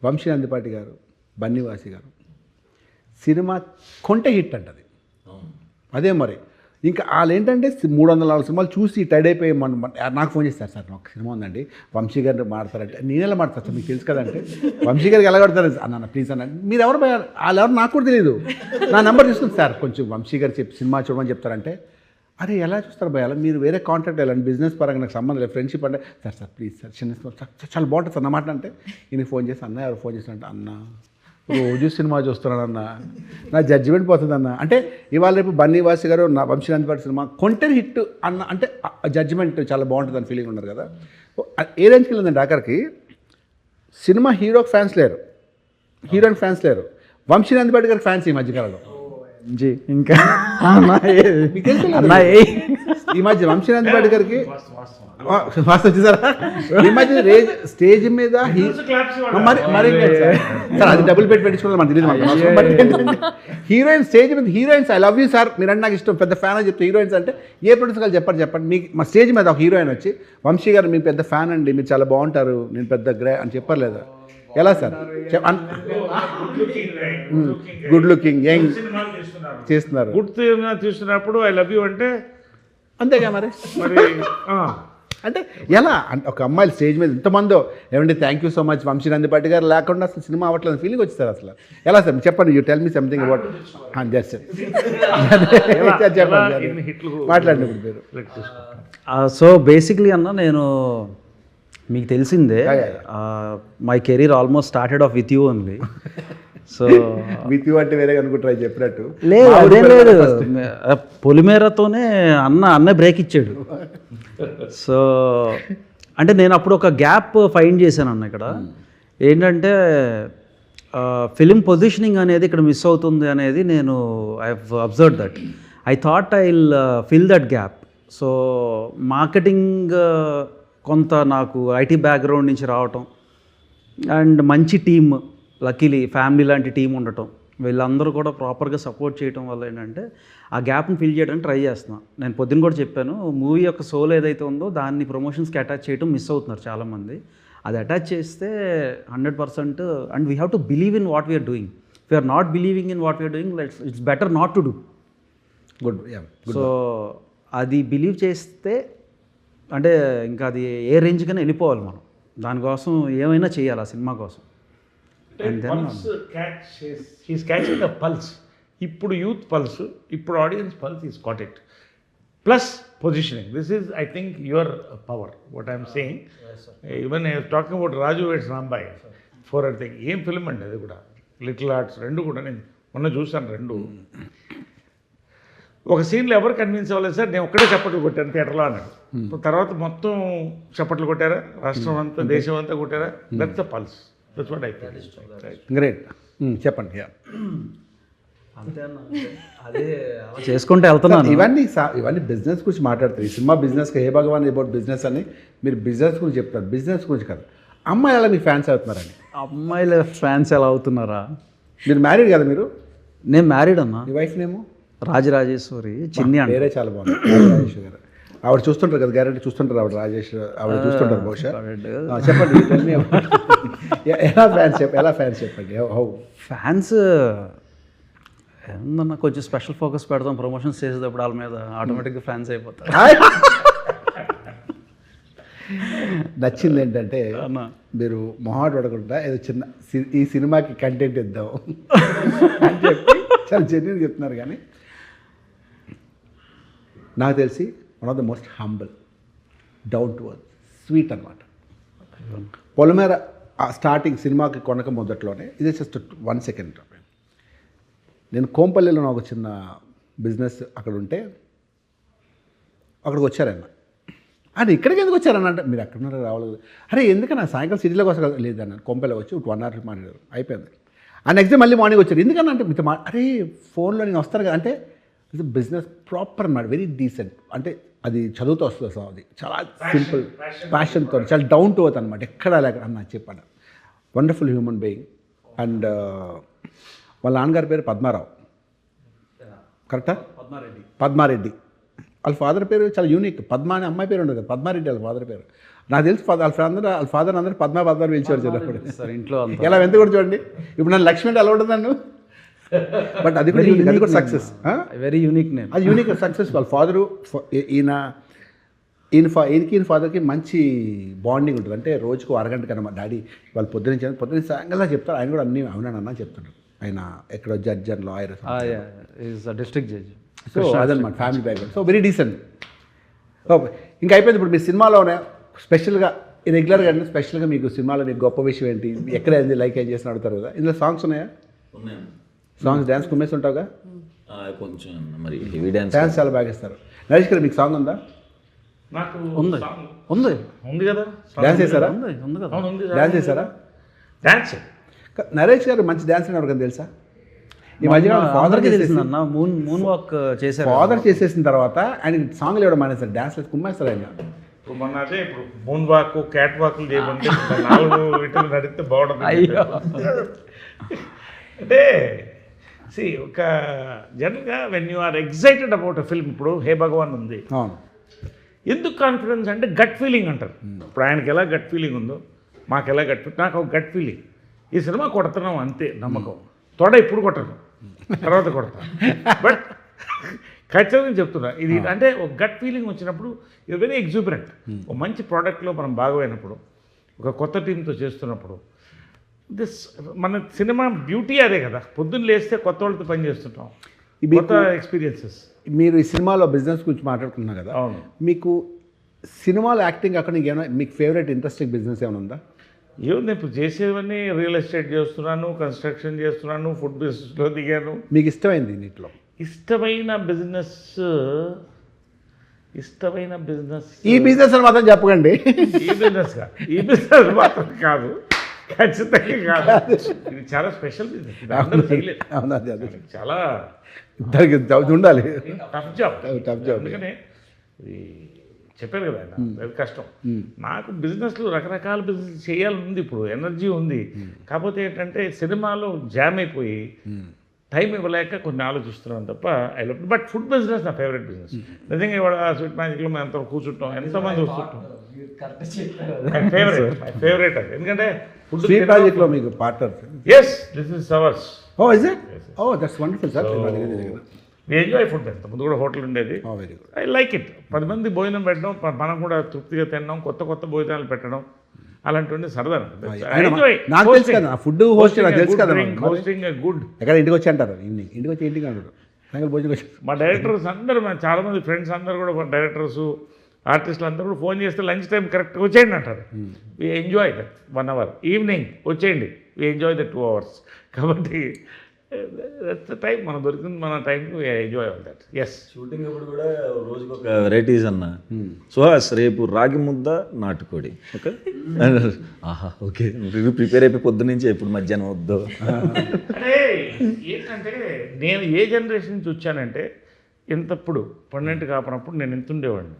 వంశీ నందిపాటి గారు, బన్నీవాసి గారు సినిమా కొంటే హిట్ అంటది. అదే మరి ఇంకా వాళ్ళు ఏంటంటే 304 సినిమాలు చూసి టైడ్ అయిపోయి నాకు ఫోన్ చేస్తారు, సార్ నాకు సినిమా ఉందండి వంశీ గారిని మాడతారంటే, నేనెలా మాడతాను సార్ మీకు తెలుసు కదంటే, వంశీ గారికి ఎలా కొడతారు అన్న ప్లీజ్ అన్న, మీరు ఎవరు వాళ్ళు ఎవరు నాకు కూడా తెలియదు, నా నెంబర్ తీసుకుంది సార్ కొంచెం వంశీ గారు చెప్పి సినిమా చూడమని చెప్తారంటే, అరే ఎలా చూస్తారు భయ, అలా మీరు వేరే కాంటాక్ట్ వెళ్ళండి, బిజినెస్ పరంగా నాకు సంబంధం లేదు, ఫ్రెండ్షిప్ అంటే సార్ సార్ ప్లీజ్ సార్ చిన్న చాలా బాగుంటుంది సార్ నా మాట అంటే, ఈయన ఫోన్ చేసి అన్న ఎవరు ఫోన్ చేస్తారంటే, అన్న రోజు సినిమా చూస్తున్నానన్న, నా జడ్జిమెంట్ పోతుందన్న అంటే, ఇవాళ రేపు బన్నీవాసి గారు నా వంశీ నందిపాటి సినిమా కొంటే హిట్ అన్న అంటే జడ్జిమెంట్ చాలా బాగుంటుంది అని ఫీలింగ్ ఉన్నారు కదా. ఏ రేంజ్కి వెళ్ళిందండి ఆఖరికి సినిమా హీరోకి ఫ్యాన్స్ లేరు, హీరోయిన్ ఫ్యాన్స్ లేరు, వంశీ నందిపాటి గారికి ఫ్యాన్స్ ఈ మధ్యకాలంలో. ఇంకా మీకు తెలుసు కదా, అన్నా ఈ మధ్య వంశీ నందిపాటి గారికి ఫస్ట్ వచ్చేసారా ఈ మధ్య స్టేజ్ మీద మరి సార్ అది డబుల్ పెట్టి పెట్టించుకోవాలి మనకు తెలియదు. హీరోయిన్ స్టేజ్ మీద heroines I love you sir మీరంటే నాకు ఇష్టం పెద్ద ఫ్యాన్ అని చెప్తే, హీరోయిన్స్ అంటే ఏ ప్రొడ్యూసర్ చెప్పండి మీకు మా స్టేజ్ మీద ఒక హీరోయిన్ వచ్చి వంశీ గారు మీరు పెద్ద ఫ్యాన్ అండి, మీరు చాలా బాగుంటారు, నేను పెద్ద గ్రే అని చెప్పారు లేదా? ఎలా సార్ గుడ్ లుకింగ్ యంగ్ చేస్తున్నారు, గుడ్ తీస్తున్నప్పుడు ఐ లవ్ యూ అంటే అంతేగా మరి అంటే ఎలా అంటే ఒక అమ్మాయిలు స్టేజ్ మీద ఇంతమందో ఏమంటే thank you so much Vamsi Nandipati garu లేకుండా అసలు సినిమా అవ్వట్లేదు ఫీలింగ్ వచ్చేస్తారు అసలు. ఎలా సార్ చెప్పండి, you tell me something about just చెప్పండి మాట్లాడండి ఇప్పుడు మీరు. సో బేసిక్లీ అన్న నేను మీకు తెలిసిందే my career almost started off with you only. So with you అంటే వేరే అనుకుంటారు చెప్పినట్టు లేదు అదేం లేదు, పొలిమేరతోనే అన్న బ్రేక్ ఇచ్చాడు. సో అంటే నేను అప్పుడు ఒక గ్యాప్ ఫైండ్ చేశాను అన్న ఇక్కడ ఏంటంటే ఫిలిం పొజిషనింగ్ అనేది ఇక్కడ మిస్ అవుతుంది అనేది నేను I observe that. I thought I will fill that gap. So marketing కొంత నాకు ఐటీ బ్యాక్గ్రౌండ్ నుంచి రావటం అండ్ మంచి టీమ్, లక్కీలీ ఫ్యామిలీ లాంటి టీం ఉండటం, వీళ్ళందరూ కూడా ప్రాపర్గా సపోర్ట్ చేయడం వల్ల ఏంటంటే ఆ గ్యాప్ని ఫిల్ చేయడానికి ట్రై చేస్తున్నాను. నేను పొద్దున్న కూడా చెప్పాను, మూవీ యొక్క సోల్ ఏదైతే ఉందో దాన్ని ప్రమోషన్స్కి అటాచ్ చేయడం మిస్ అవుతున్నారు చాలామంది. అది అటాచ్ చేస్తే 100% and we have to believe in what we're doing. If you're not believing in what we're doing it's better not to do. Good. So అది బిలీవ్ చేస్తే అంటే ఇంకా అది ఏ రేంజ్కైనా వెళ్ళిపోవాలి మనం, దానికోసం ఏమైనా చేయాలి ఆ సినిమా కోసం. Catching the pulse. ఇప్పుడు యూత్ పల్స్, ఇప్పుడు audience pulse is caught it. Plus positioning, this is I think your power what I'm saying. Even talking about Raju weds Rambai for at thing, ఏం ఫిల్మ్ అండి అది కూడా, లిటిల్ ఆర్ట్స్ రెండు కూడా నేను మొన్న చూసాను రెండు. ఒక సీన్లో ఎవరు కన్విన్స్ అవ్వలేదు సార్, నేను ఒక్కడే చప్పట్లు కొట్టాను థియేటర్లో అన్నాడు. తర్వాత మొత్తం చప్పట్లు కొట్టారా, రాష్ట్రం అంతా దేశం అంతా కొట్టారా, that's the pulse. That's what I feel. Great. చెప్పండి. అదే చేసుకుంటే వెళ్తున్నాను. ఇవన్నీ బిజినెస్ గురించి మాట్లాడతారు. ఈ సినిమా బిజినెస్కి ఏ భగవాన్ అబౌట్ బిజినెస్ అని మీరు బిజినెస్ గురించి చెప్తారు, బిజినెస్ గురించి కాదు. అమ్మాయి అలా మీకు ఫ్యాన్స్ అవుతున్నారని. అమ్మాయిల ఫ్యాన్స్ ఎలా అవుతున్నారా? మీరు మ్యారీడ్ కదా మీరు? నేను మ్యారీడ్ అన్నా. మీ వైఫ్ నేమో రాజరాజేశ్వరి చిన్ని అంటే వేరే చాలా బాగుంది. రాజేశ్వరి గారు ఆవిడ చూస్తుంటారు కదా, గ్యారెంటీ చూస్తుంటారు ఆవిడ, ఆవిడ చూస్తుంటారు బహుశా. చెప్పండి ఎలా ఫ్యాన్స్ చెప్పండి. హౌ ఫ్యాన్స్ ఏందన్నా కొంచెం స్పెషల్ ఫోకస్ పెడతాం ప్రమోషన్స్ చేసేటప్పుడు వాళ్ళ మీద, ఆటోమేటిక్గా ఫ్యాన్స్ అయిపోతారు. నచ్చింది ఏంటంటే మీరు మొహాట్ పడకుండా ఏదో చిన్న ఈ సినిమాకి కంటెంట్ ఇద్దాం అని చెప్పి చాలా జెన్యూన్ చెప్తున్నారు. కానీ నాకు తెలిసి one of the most humble, down to earth, sweet అనమాట. పొలిమేర స్టార్టింగ్ సినిమాకి కొనక మొదట్లోనే ఇది జస్ట్ 1 సెకండ్ నేను కోంపల్లిలో నాకు ఒక చిన్న బిజినెస్ అక్కడ ఉంటే అక్కడికి వచ్చారన్న. అరే ఇక్కడికి ఎందుకు వచ్చారన్న అంటే మీరు ఎక్కడున్నారో రావాలి కదా. అరే ఎందుకన్నా సాయంకాలం సిటీలోకి వస్తారు కదా. లేదన్న కోంపల్లి వచ్చి 1 hour మాట్లాడారు, అయిపోయింది. ఆ నెక్స్ట్ డే మళ్ళీ మార్నింగ్ వచ్చారు. ఎందుకన్నా అంటే మీతో అరే ఫోన్లో నేను వస్తారు కదా అంటే ఇది బిజినెస్ ప్రాపర్ అన్నమాట, వెరీ డీసెంట్. అంటే అది చదువుతూ వస్తుంది అసలు, అది చాలా సింపుల్ ప్యాషన్తో, చాలా డౌన్ టు ఎర్త్ అనమాట. ఎక్కడా లేక అన్న చెప్పాను. Wonderful human being. అండ్ వాళ్ళ నాన్నగారి పేరు పద్మారావు, కరెక్టా? పద్మారెడ్డి. వాళ్ళ ఫాదర్ పేరు చాలా యూనిక్. పద్మ అనే అమ్మాయి పేరు ఉండదు కదా, పద్మారెడ్డి వాళ్ళ ఫాదర్ పేరు. నాకు తెలిసి వాళ్ళ ఫాదర్ అందరూ పద్మ పిలిచారు చిన్నప్పుడు. సార్ ఇంట్లో ఎలా ఎంత కూడా చూడండి. ఇప్పుడు నన్ను లక్ష్మి అంటే ఎలా ఉంటుంది నన్ను, బట్ అది కూడా unique, అది కూడా సక్సెస్. Very unique name. అది యూనిక్ సక్సెస్. వాళ్ళ ఫాదరు ఈయన ఫాదర్కి మంచి బాండింగ్ ఉంటుంది. అంటే రోజుకు అరగంట కన్నా మా డాడీ వాళ్ళు పొద్దున్న సాయంకాలం చెప్తారు. ఆయన కూడా అన్నీ అవునన్నా చెప్తాడు. ఆయన ఎక్కడో judge and lawyer, district judge. So అదనమాట family background. So very decent. ఇంకా అయిపోయింది. ఇప్పుడు మీ సినిమాలోనే స్పెషల్గా రెగ్యులర్గా అంటే స్పెషల్గా మీకు సినిమాలో మీకు గొప్ప విషయం ఏంటి, ఎక్కడ ఏంది లైక్ ఏం చేసిన అడుగుతారు కదా. ఇందులో సాంగ్స్ ఉన్నాయా? సాంగ్స్ డ్యాన్స్ కుమ్మేసి ఉంటావుగా కొంచెం, మరి హెవీ డ్యాన్స్ చాలా బాగా ఇస్తారు. నరేష్ గారు మీకు సాంగ్ ఉందా? నాకు ఉంది కదా. డ్యాన్స్ చేశారా? ఉంది కదా. డ్యాన్స్ చేశారా? డాన్స్ నరేష్ గారు మంచి డ్యాన్స్ ఎవరికైనా తెలుసా? ఈ మధ్య ఫాదర్కి తెలిసిందన్న మూన్ వాక్ చేశారు. ఫాదర్ చేసేసిన తర్వాత ఆయన సాంగ్లు ఇవ్వడం మానేస్తారు, డ్యాన్స్ కుమ్మేస్తారు ఆయన. ఇప్పుడు మొన్న అదే ఇప్పుడు మూన్ వాక్ క్యాట్ వాక్లు చేయమంటే 4 వీటిని నడిస్తే బాగుంటుంది. అంటే ఒక జనరల్గా when you are excited about a film, ఇప్పుడు హే భగవాన్ ఉంది, అవును. ఎందుకు కాన్ఫిడెన్స్ అంటే గట్ ఫీలింగ్ అంటారు. ఇప్పుడు ఆయనకి ఎలా గట్ ఫీలింగ్ ఉందో మాకు ఎలా గట్ ఫీలింగ్, నాకు ఒక గట్ ఫీలింగ్. ఈ సినిమా కొడుతున్నాం అంతే నమ్మకం. తోడ ఇప్పుడు కొట్టను, తర్వాత కొడతాను. బట్ ఖచ్చితంగా చెప్తున్నా ఇది. అంటే ఒక గట్ ఫీలింగ్ వచ్చినప్పుడు ఇది వెరీ ఎగ్జూబరెంట్. ఒక మంచి ప్రోడక్ట్లో మనం భాగమైనప్పుడు, ఒక కొత్త టీంతో చేస్తున్నప్పుడు, మన సినిమా బ్యూటీ అదే కదా. పొద్దున్న లేస్తే కొత్త వాళ్ళతో పని చేస్తుంటాం, కొత్త ఎక్స్పీరియన్సెస్. మీరు ఈ సినిమాలో బిజినెస్ గురించి మాట్లాడుతున్నారు కదా, అవును. మీకు సినిమాలో యాక్టింగ్ అక్కడ ఏమైనా మీకు ఫేవరెట్ ఇంట్రెస్టింగ్ బిజినెస్ ఏమైనా ఉందా? ఏముంది, ఇప్పుడు చేసేవన్నీ రియల్ ఎస్టేట్ చేస్తున్నాను, కన్స్ట్రక్షన్ చేస్తున్నాను, ఫుడ్ బిజినెస్లో దిగాను. మీకు ఇష్టమైంది నీటిలో? ఇష్టమైన బిజినెస్ ఈ బిజినెస్ అని మాత్రం చెప్పకండి. ఈ బిజినెస్ మాత్రం కాదు, ఖచ్చితంగా కాదు. ఇది చాలా స్పెషల్ బిజినెస్, ఇది అందరూ చేయలేదు. చాలా ఉండాలి, టఫ్ జాబ్. Tough job. అందుకనే ఇది చెప్పారు కదా ఆయన, అది కష్టం. నాకు బిజినెస్లో రకరకాల బిజినెస్ చేయాలని ఉంది, ఇప్పుడు ఎనర్జీ ఉంది. కాకపోతే ఏంటంటే సినిమాలో జామ్ అయిపోయి టైం ఇవ్వలేక కొన్ని ఆలోచిస్తున్నాను తప్ప I love. But food business నా ఫేవరెట్ బిజినెస్. నిజంగా ఇవాళ స్వీట్ మ్యాజిక్లో మేము ఎంత కూర్చుంటాం, ఎంతమంది వస్తుంటాం. ఫేవరెట్ అది, ఎందుకంటే ఫుడ్ స్వీట్ మ్యాజిక్లో మీకు partner. Yes, this is ours. Oh is it? Oh that's wonderful sir. We enjoy food. ఎంత ముందు కూడా హోటల్ ఉండేది. Very good. I like it. 10 మంది భోజనం పెట్టడం, మనం కూడా తృప్తిగా తినడం, కొత్త భోజనాలు పెట్టడం, అలాంటివన్నీ సరదా. నాకు తెలుసు కదా ఫుడ్ హోస్ట్, నాకు తెలుసు కదా. Hosting good. ఎక్కడ ఇంటికి వచ్చి అంటారు, ఇంటికి వచ్చి అంటారు సాయంకాలం భోజనం వచ్చి. మా డైరెక్టర్స్ అందరూ, చాలామంది ఫ్రెండ్స్ అందరూ కూడా, డైరెక్టర్స్ ఆర్టిస్టులు అందరూ కూడా ఫోన్ చేస్తే లంచ్ టైం కరెక్ట్గా వచ్చేయండి అంటారు. We enjoy that 1 hour. Evening వచ్చేయండి, వి ఎంజాయ్ దట్ 2 hours. కాబట్టి దట్స్ ద టైం, మనం దొరికింది మన టైంకి enjoy all that. Yes, shooting అప్పుడు కూడా రోజుకి ఒక వెరైటీస్ అన్న. సుహాస్ రేపు రాగి ముద్ద నాటుకోడి, ఓకే ఆహా ఓకే ప్రిపేర్ అయిపోయి పొద్దు నుంచి ఎప్పుడు మధ్యాహ్నం వద్దు. అంటే ఏంటంటే నేను ఏ జనరేషన్ నుంచి వచ్చానంటే, ఇంతప్పుడు 12 కాపనప్పుడు నేను ఎంత ఉండేవాడిని.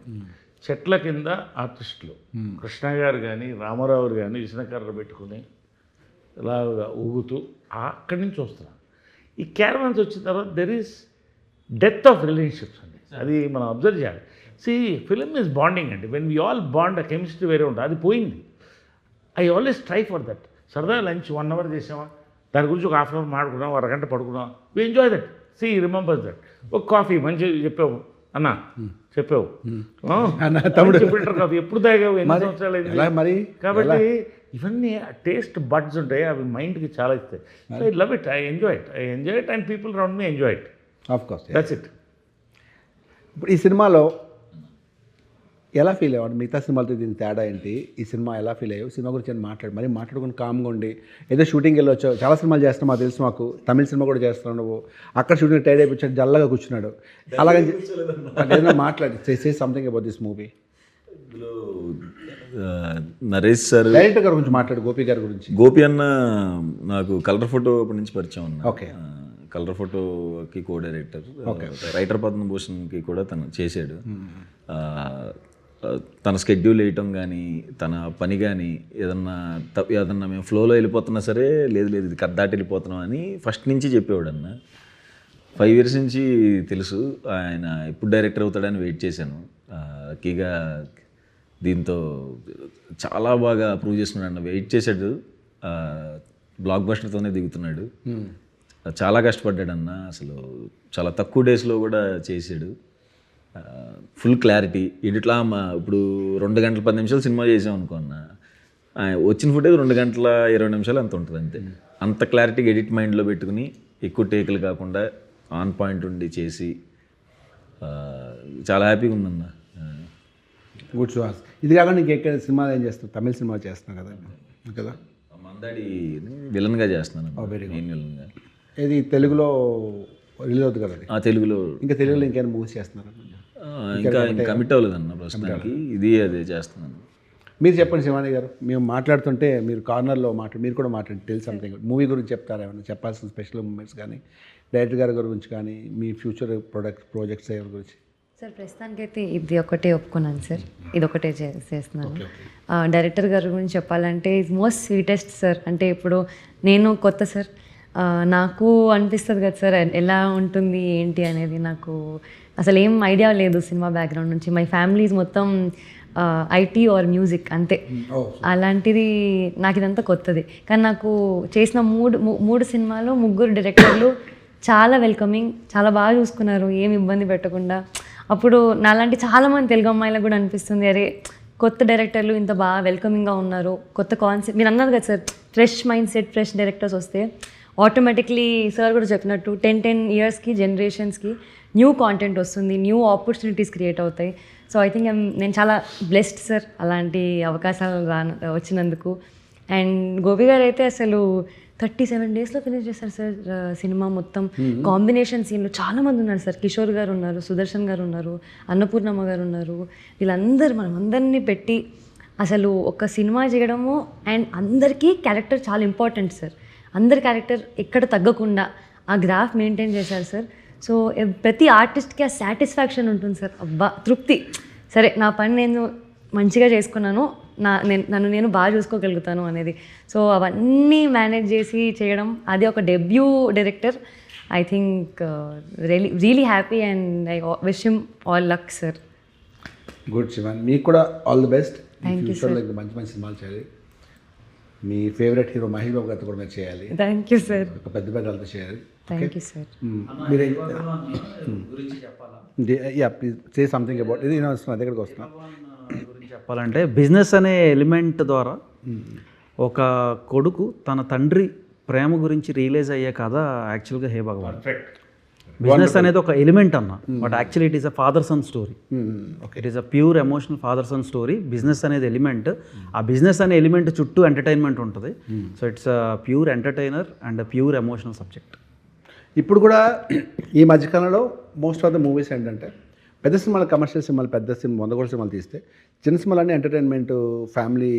చెట్ల కింద ఆర్టిస్టులు, కృష్ణ గారు కానీ రామారావు కానీ విష్ణుకర్ర పెట్టుకుని ఇలాగా ఊగుతూ అక్కడి నుంచి వస్తున్నాను. ఈ క్యారవాన్స్ వచ్చిన తర్వాత there is death of relationships అండి, అది మనం అబ్జర్వ్ చేయాలి. ఫిలిం ఈజ్ బాండింగ్ అండి. వెన్ వీ ఆల్ బాండ్, ఆ కెమిస్ట్రీ వేరే ఉంటుంది, అది పోయింది. I always try for that. సరదా లంచ్ 1 hour చేసామా, దాని గురించి ఒక 1/2 hour మాట్లాడుకున్నాం, 1 గంట పడుకున్నాం, we enjoy that. Remember that. ఒక కాఫీ మంచిగా చెప్పావు అన్న, చెప్పావు తమ్ముడు, ఫిల్టర్ కాఫీ ఎప్పుడు తాగావు, ఎన్ని సంవత్సరాలు అయింది. కాబట్టి ఇవన్నీ టేస్ట్ బడ్స్ ఉంటాయి, అవి మైండ్కి చాలా ఇస్తాయి. So I love it, I enjoy it and people around me enjoy it. Of course, that's it. ఇప్పుడు ఈ సినిమాలో ఎలా ఫీల్ అయ్యాడు? మిగతా సినిమాలతో దీని తేడా ఏంటి? ఈ సినిమా ఎలా ఫీల్ అయ్యావు? సినిమా గురించి ఏమైనా మరి మాట్లాడుకుని కామ్గా ఉండి ఏదో షూటింగ్కి వెళ్ళొచ్చు, చాలా సినిమాలు చేస్తున్నావు మాకు తెలుసు, మాకు తమిళ సినిమా కూడా చేస్తున్నావు నువ్వు, అక్కడ షూటింగ్ టైడ్ అయిపోయాడు, జల్లగా కూర్చున్నాడు, అలాగని ఏదైనా మాట్లాడి say something about this movie. ఇందులో నరేష్ సార్, డైరెక్టర్ గారి గురించి మాట్లాడు, గోపి గారి గురించి. గోపి అన్న నాకు కలర్ ఫోటో అప్పటి నుంచి పరిచయం అన్న. ఓకే. కలర్ ఫోటోకి కో డైరెక్టర్, రైటర్ పద్మభూషణ్కి కూడా తను చేశాడు. తన స్కెడ్యూల్ వేయటం కానీ తన పని కానీ ఏదన్నా మేము ఫ్లోలో వెళ్ళిపోతున్నా సరే, లేదు ఇది కద్దాటి వెళ్ళిపోతున్నాం అని ఫస్ట్ నుంచి చెప్పేవాడు అన్న. 5 years నుంచి తెలుసు. ఆయన ఎప్పుడు డైరెక్టర్ అవుతాడని వెయిట్ చేశాను. లక్కీగా దీంతో చాలా బాగా ప్రూవ్ చేస్తున్నాడు అన్న. వెయిట్ చేశాడు, బ్లాక్ బస్టర్తోనే దిగుతున్నాడు. చాలా కష్టపడ్డాడు అన్న. అసలు చాలా తక్కువ డేస్లో కూడా చేశాడు. ఫుల్ క్లారిటీ ఎడిట్లా. ఇప్పుడు 2 గంటల 10 నిమిషాలు సినిమా చేసాం అనుకున్నా, వచ్చిన ఫుటేజ్ 2 గంటల 20 నిమిషాలు అంత ఉంటుంది అంతే. అంత క్లారిటీగా ఎడిట్ మైండ్లో పెట్టుకుని ఎక్కువ టేకులు కాకుండా ఆన్ పాయింట్ ఉండి చేసి చాలా హ్యాపీగా ఉందన్న. గుడ్ సుహాస్. ఇది కాకుండా నీకు ఎక్కడ సినిమాలు ఏం చేస్తావు? తమిళ సినిమా చేస్తున్నావు కదా? మందాడి విలన్గా చేస్తున్నాను, మెయిన్ విలన్గా. ఇది తెలుగులో రిలీజ్ అవుతుంది కదా? తెలుగులో. ఇంకా తెలుగులో ఇంకేమైనా మూవీస్ చేస్తున్నారు? ఇంకా కమిట్ అవ్వలేదన్న ప్రస్తుతానికి. అదే చేస్తున్నాను. మీరు చెప్పండి శివాని గారు, మేము మాట్లాడుతుంటే మీరు కార్నర్లో మీరు కూడా మాట్లాడి తెలుసు సంథింగ్ మూవీ గురించి చెప్తారా? ఏమైనా చెప్పాల్సిన స్పెషల్ మూమెంట్స్ కానీ, డైరెక్టర్ గారి గురించి కానీ, మీ ఫ్యూచర్ ప్రాజెక్ట్స్ ఎవరి గురించి? సార్ ప్రస్తుతానికైతే ఇది ఒకటే ఒప్పుకున్నాను సార్, ఇది ఒకటే చేస్తున్నాను. డైరెక్టర్ గారి గురించి చెప్పాలంటే ఈజ్ మోస్ట్ స్వీటెస్ట్ సార్. అంటే ఇప్పుడు నేను కొత్త సార్, నాకు అనిపిస్తుంది కదా సార్ ఎలా ఉంటుంది ఏంటి అనేది. నాకు అసలు ఏం ఐడియా లేదు సినిమా బ్యాక్గ్రౌండ్ నుంచి. మై ఫ్యామిలీస్ మొత్తం ఐటీ ఆర్ మ్యూజిక్ అంతే. అలాంటిది నాకు ఇదంతా కొత్తది. కానీ నాకు చేసిన మూడు సినిమాలు 3 డైరెక్టర్లు చాలా వెల్కమింగ్, చాలా బాగా చూసుకున్నారు, ఏం ఇబ్బంది పెట్టకుండా. అప్పుడు నాలాంటి చాలామంది తెలుగు అమ్మాయిలకు కూడా అనిపిస్తుంది, అరే కొత్త డైరెక్టర్లు ఇంత బాగా వెల్కమింగ్గా ఉన్నారు, కొత్త కాన్సెప్ట్. మీరు అన్నారు కదా sir, fresh mind set, fresh directors వస్తే ఆటోమేటిక్లీ సార్ కూడా చెప్పినట్టు 10 yearsకి జనరేషన్స్కి న్యూ కాంటెంట్ వస్తుంది, న్యూ ఆపర్చునిటీస్ క్రియేట్ అవుతాయి. సో ఐ థింక్ నేను చాలా బ్లెస్డ్ సార్ అలాంటి అవకాశాలు వచ్చినందుకు. అండ్ గోపి గారు అయితే అసలు 37 daysలో ఫినిష్ చేశారు సార్ సినిమా మొత్తం. కాంబినేషన్ సీన్లు చాలామంది ఉన్నారు సార్. కిషోర్ గారు ఉన్నారు, సుదర్శన్ గారు ఉన్నారు, అన్నపూర్ణమ్మ గారు ఉన్నారు. వీళ్ళందరూ మనం అందరినీ పెట్టి అసలు ఒక సినిమా చేయడము. అండ్ అందరికీ క్యారెక్టర్ చాలా ఇంపార్టెంట్ సార్. అందరి క్యారెక్టర్ ఎక్కడ తగ్గకుండా ఆ గ్రాఫ్ మెయింటైన్ చేశారు సార్. సో ప్రతి ఆర్టిస్ట్కి ఆ సాటిస్ఫాక్షన్ ఉంటుంది సార్, అబ్బా తృప్తి, సరే నా పని నేను మంచిగా చేసుకున్నాను, నన్ను నేను బాగా చూసుకోగలుగుతాను అనేది. సో అవన్నీ మేనేజ్ చేసి చేయడం, అది ఒక debut director. I think really happy and I wish him all luck sir. Good Shivan, మీకు కూడా ఆల్ ది బెస్ట్. ఫ్యూచర్లో ఇంకా మంచి మంచి సినిమాలు చేయాలి. మీ ఫేవరెట్ హీరో మహేష్ బాబు గారితో కూడా మీరు చేయాలి. Thank you sir. ఒక పెద్ద వాళ్ళతో చేయాలి. Thank you sir. మీరు ప్లీజ్ సే సంథింగ్ అబౌట్ ఇది. నేను వస్తున్నా, దగ్గరికి వస్తున్నా. గురించి చెప్పాలంటే బిజినెస్ అనే ఎలిమెంట్ ద్వారా ఒక కొడుకు తన తండ్రి ప్రేమ గురించి రియలైజ్ అయ్యే కథ యాక్చువల్గా హే భగవాన్. బిజినెస్ అనేది ఒక ఎలిమెంట్ అన్న, but actually it is a father son story. It is a pure emotional father son story. Business అనేది ఎలిమెంట్, ఆ బిజినెస్ అనే ఎలిమెంట్ చుట్టూ ఎంటర్టైన్మెంట్ ఉంటుంది. So it's a pure entertainer and pure emotional subject. ఇప్పుడు కూడా ఈ మధ్యకాలంలో మోస్ట్ ఆఫ్ ద మూవీస్ ఏంటంటే పెద్ద సినిమాలు, కమర్షియల్ సినిమాలు, పెద్ద సినిమా 100 కోట్ల సినిమాలు తీస్తే చిన్న సినిమాలన్నీ ఎంటర్టైన్మెంట్, ఫ్యామిలీ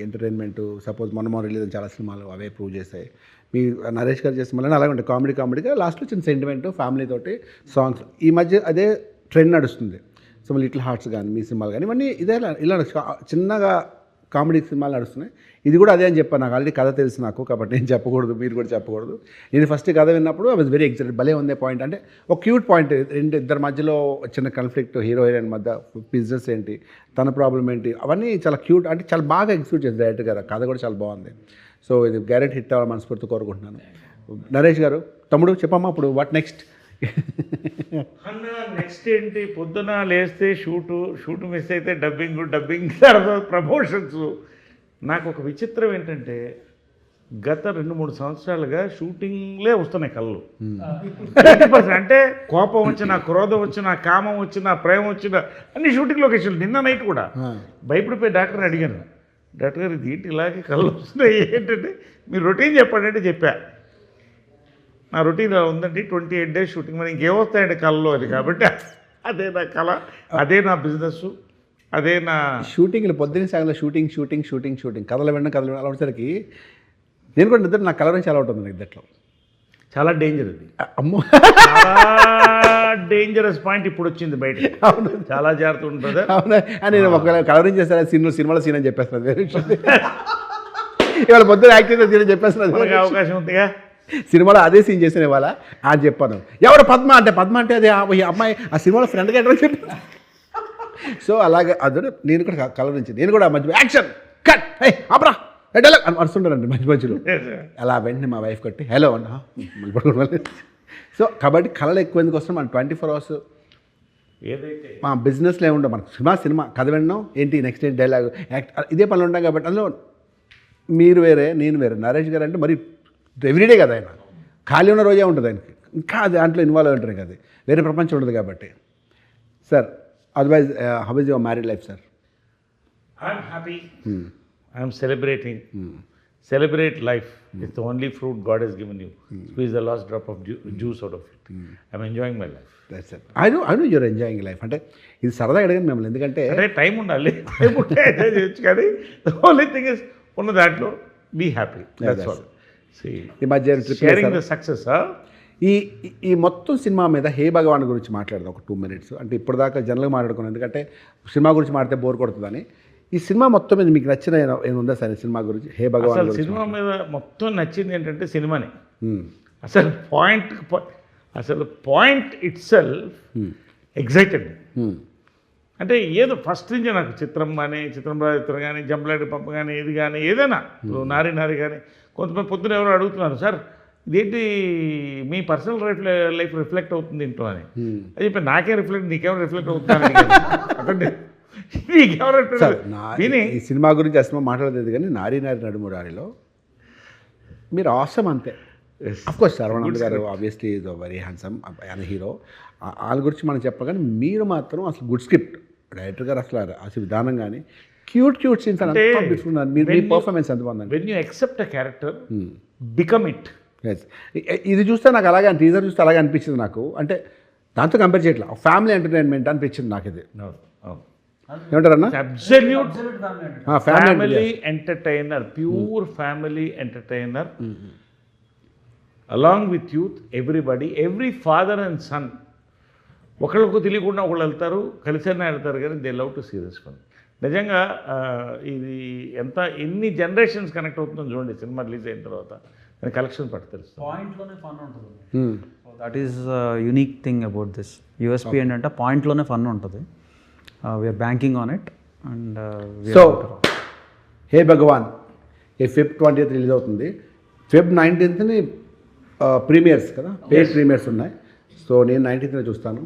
ఎంటర్టైన్మెంట్. సపోజ్ మొన్న రిలీజ్ చాలా సినిమాలు అవే ప్రూవ్ చేస్తాయి. మీ నరేష్ గారు చేసిన సినిమాలు అలాగే ఉంటాయి, కామెడీగా లాస్ట్లో చిన్న సెంటిమెంట్, ఫ్యామిలీ తోటి సాంగ్స్. ఈ మధ్య అదే ట్రెండ్ నడుస్తుంది. సో లిటిల్ హార్ట్స్ కానీ మీ సినిమాలు కానీ ఇవన్నీ ఇదే ఇలా చిన్నగా కామెడీ సినిమాలు నడుస్తున్నాయి. ఇది కూడా అదే అని చెప్పాను. నాకు ఆల్రెడీ కథ తెలుసు నాకు, కాబట్టి నేను చెప్పకూడదు, మీరు కూడా చెప్పకూడదు. నేను ఫస్ట్ కథ విన్నప్పుడు ఐ వాజ్ వెరీ ఎక్సైటెడ్. భలే ఉందే పాయింట్, అంటే ఒక క్యూట్ పాయింట్. ఇద్దరి మధ్యలో చిన్న కాన్ఫ్లిక్ట్, హీరో హీరోయిన్ మధ్య, బిజినెస్ ఏంటి, తన ప్రాబ్లం ఏంటి, అవన్నీ చాలా క్యూట్, అంటే చాలా బాగా ఎగ్జిక్యూట్ చేసి డైరెక్టర్ గారు. కథ కూడా చాలా బాగుంది. సో ఇది గ్యారెంటీ హిట్ అవ్వాలి మనస్ఫూర్తి కోరుకుంటున్నాను. నరేష్ గారు, తమ్ముడు చెప్పమ్మా ఇప్పుడు వాట్ నెక్స్ట్? అన్న నెక్స్ట్ ఏంటి, పొద్దున లేస్తే షూటు మిస్ అయితే డబ్బింగ్ తర్వాత ప్రమోషన్స్. నాకు ఒక విచిత్రం ఏంటంటే గత 2-3 సంవత్సరాలుగా షూటింగ్లే వస్తున్నాయి కళ్ళు 80%. అంటే కోపం వచ్చినా, క్రోధం వచ్చినా, కామం వచ్చినా, ప్రేమ వచ్చినా అన్ని షూటింగ్ లొకేషన్లు. నిన్న నైట్ కూడా భయపడిపోయి డాక్టర్ని అడిగాను, డాక్టర్ గారు ఇది ఏంటి ఇలాగే కళ్ళు వస్తున్నాయి ఏంటంటే మీరు రొటీన్ చెప్పండి అంటే చెప్పా. నా రొటీన్ ఉందండి 28 days షూటింగ్, మరి ఇంకేమొస్తాయండి కళ్ళలో అని. కాబట్టి అదే నా కళ, అదే నా బిజినెస్, అదే నా షూటింగ్లు పొద్దున్న సాగంలో షూటింగ్ కథలు వినడం అలా వచ్చేసరికి నేను కూడా నిద్ర నా కలర్ నుంచి అలవాటు ఉంది నిద్రలో. చాలా డేంజర్ అది. అమ్మో చాలా డేంజరస్ పాయింట్ ఇప్పుడు వచ్చింది బయట. అవును, చాలా జాగ్రత్త ఉంటుంది. అవునా నేను ఒకవేళ కలరింగ్ చేస్తాను సినిమాలో సీన్ అని చెప్పేస్తున్నది వేరే విషయం. ఇవాళ పొద్దున యాక్టింగ్ సీన్ అని చెప్పేస్తున్నది. మనకి అవకాశం ఉందిగా. సినిమాలో అదే సీన్ చేసిన ఇవాళ అని చెప్పాను. ఎవరు పద్మ అంటే అది ఈ అమ్మాయి ఆ సినిమాలో ఫ్రెండ్గా ఎట్లా చెప్పి. సో అలాగే అదే నేను కూడా కలర్ నుంచి నేను కూడా మధ్య యాక్షన్ కట్ అబ్రా డైలాగ్ అని అరుస్తుంటానండి మధ్యలో. అలా వెంటనే మా వైఫ్ కట్టి హలో అన్న మళ్ళీ. సో కాబట్టి కళలు ఎక్కువ ఎందుకు వస్తున్నాం మనం 24 hours ఏదైతే మా బిజినెస్లో ఏముండవు. మనకు సినిమా కథ వినడం ఏంటి నెక్స్ట్ ఏంటి డైలాగ్ యాక్ట్ ఇదే పనులు ఉంటాం. కాబట్టి అందులో మీరు వేరే నేను వేరే. నరేష్ గారు అంటే మరి ఎవ్రీడే కదా ఆయన, ఖాళీ ఉన్న రోజే ఉంటుంది ఆయనకి, ఇంకా దాంట్లో ఇన్వాల్వ్ అయి ఉంటారు కదా, వేరే ప్రపంచం ఉండదు కాబట్టి. Sir otherwise how is your married life sir? I'm happy, I'm celebrating. Celebrate life. It's the only fruit God has given you. Squeeze the last drop of juice out of it. I'm enjoying my life. That's it. I know you're enjoying life. అంటే ఇది సరదాగా అడిగాను మిమ్మల్ని, ఎందుకంటే అంటే time ఉండాలి, time ఉంటే enjoy చేయొచ్చు. కానీ the only thing is ఉన్న దాంట్లో be happy. That's all. See, ఈ మధ్య sharing the success. ఈ మొత్తం సినిమా మీద హే భగవాన్ గురించి మాట్లాడదాం ఒక 2 minutes. అంటే ఇప్పటిదాకా జనరల్గా మాట్లాడుకున్నాను, ఎందుకంటే సినిమా గురించి మాట్లాడితే బోర్ కొడుతుందని. ఈ సినిమా మొత్తం మీద మీకు నచ్చిన ఏముందా సార్ సినిమా గురించి? హే భగవాన్ అసలు సినిమా మీద మొత్తం నచ్చింది ఏంటంటే సినిమానే. అసలు పాయింట్ ఇట్ సెల్ఫ్ ఎగ్జైటెడ్. అంటే ఏదో ఫస్ట్ నుంచి నాకు చిత్రం కానీ, చిత్రం కానీ, జంపలాడి పంప కానీ, ఇది కానీ ఏదైనా నారి కానీ, కొంతమంది పొద్దున ఎవరు అడుగుతున్నారు సార్ ఇదేంటి మీ పర్సనల్ లైఫ్ రిఫ్లెక్ట్ అవుతుంది ఇంట్లో అని. అది చెప్పి నాకే రిఫ్లెక్ట్, నీకేమో రిఫ్లెక్ట్ అవుతుంది. ఈ సినిమా గురించి అసలు మాట్లాడలేదు కానీ నారి నడుమురారిలో మీరు ఆసమ్ అంతే. అఫ్కోర్స్ శరవణ్ గారు ఆబ్వియస్లీ ఈజ్ వెరీ హ్యాండ్సమ్ ఆయన హీరో, వాళ్ళ గురించి మనం చెప్పగానే మీరు మాత్రం అసలు గుడ్ స్క్రిప్ట్ డైరెక్టర్ గారు అసలు విధానం కానీ క్యూట్ సీన్స్ అని మీ పర్ఫార్మెన్స్ ఎంత బాగుందండి. When you accept a character become it. ఇది చూస్తే నాకు అలాగే టీజర్ చూస్తే అలాగే అనిపించింది నాకు. అంటే దాంతో కంపేర్ చేయట్లా, ఫ్యామిలీ ఎంటర్టైన్మెంట్ అనిపించింది నాకు ఇది. ఏమంటారన్నా? Absolute family entertainer, pure family entertainer along with youth, everybody, every father and son ఒకళ్ళకు తెలియకుండా ఒకళ్ళు వెళ్తారు, కలిసైనా వెళ్తారు, కానీ they love to see this film. నిజంగా ఇది ఎన్ని జనరేషన్స్ కనెక్ట్ అవుతుందో చూడండి సినిమా రిలీజ్ అయిన తర్వాత. కలెక్షన్ పట్టు తెలుస్తుంది, పాయింట్లోనే ఫన్ ఉంటుంది. That is unique thing about this. USP ఏంటంటే పాయింట్లోనే ఫన్ ఉంటుంది. We're banking on it. And so hey Bhagavan Feb 20th release అవుతుంది. Feb 19th ప్రీమియర్స్ కదా, పేడ్ ప్రీమియర్స్ ఉన్నాయి. సో నేను 19th చూస్తాను,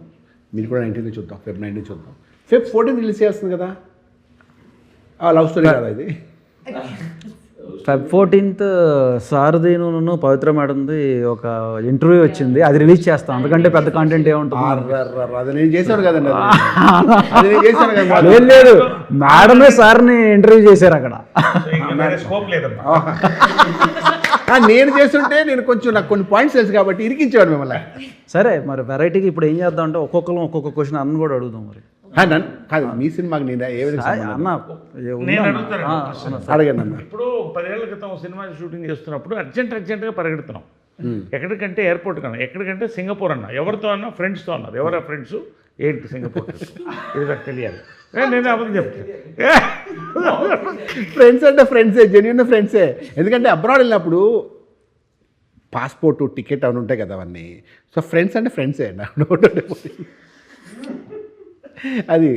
మీరు కూడా 19th చూద్దాం, Feb 19th చూద్దాం. Feb 14th రిలీజ్ చేస్తుంది కదా, లవ్ స్టోరీ కదా ఇది. Feb 14th సారథీను పవిత్ర మేడంది ఒక ఇంటర్వ్యూ వచ్చింది, అది రిలీజ్ చేస్తాం. అందుకంటే పెద్ద కాంటెంట్ ఏముంటుంది. అది నేను చేశాను కదండి, అది నేను చేశాను కదా. లేదు మేడమే సార్ని ఇంటర్వ్యూ చేశారు అక్కడ. స్కోప్ లేదమ్మా. నేను చేస్తుంటే నాకు కొన్ని పాయింట్స్ తెలుసు కాబట్టి ఇరికించేవాడు మిమ్మల్ని. సరే మరి వెరైటీకి ఇప్పుడు ఏం చేద్దాం అంటే ఒక్కొక్కరు ఒక్కొక్క క్వశ్చన్ అన్న కూడా అడుగుదాం. మరి కాదు మీ సినిమాకి నేను ఏ విధంగా అన్న అడగండి అన్న. ఇప్పుడు 10 ఏళ్ల క్రితం సినిమా షూటింగ్ చేస్తున్నప్పుడు అర్జెంట్గా పరిగెడుతున్నాం. ఎక్కడికంటే ఎయిర్పోర్ట్ కన్నా, ఎక్కడికంటే సింగపూర్ అన్న. ఎవరితో అన్నా? ఫ్రెండ్స్తో అన్నారు. ఎవరా ఫ్రెండ్స్? ఏంటి సింగపూర్? ఇది నాకు తెలియాలి. నేను అబద్ధం చెప్తాను. ఫ్రెండ్స్ అంటే ఫ్రెండ్సే, జెన్యూన్ ఫ్రెండ్సే. ఎందుకంటే అబ్రాడ్ వెళ్ళినప్పుడు పాస్పోర్టు, టికెట్ అవన్నీ ఉంటాయి కదా అవన్నీ. సో ఫ్రెండ్స్ అంటే ఫ్రెండ్సే. అది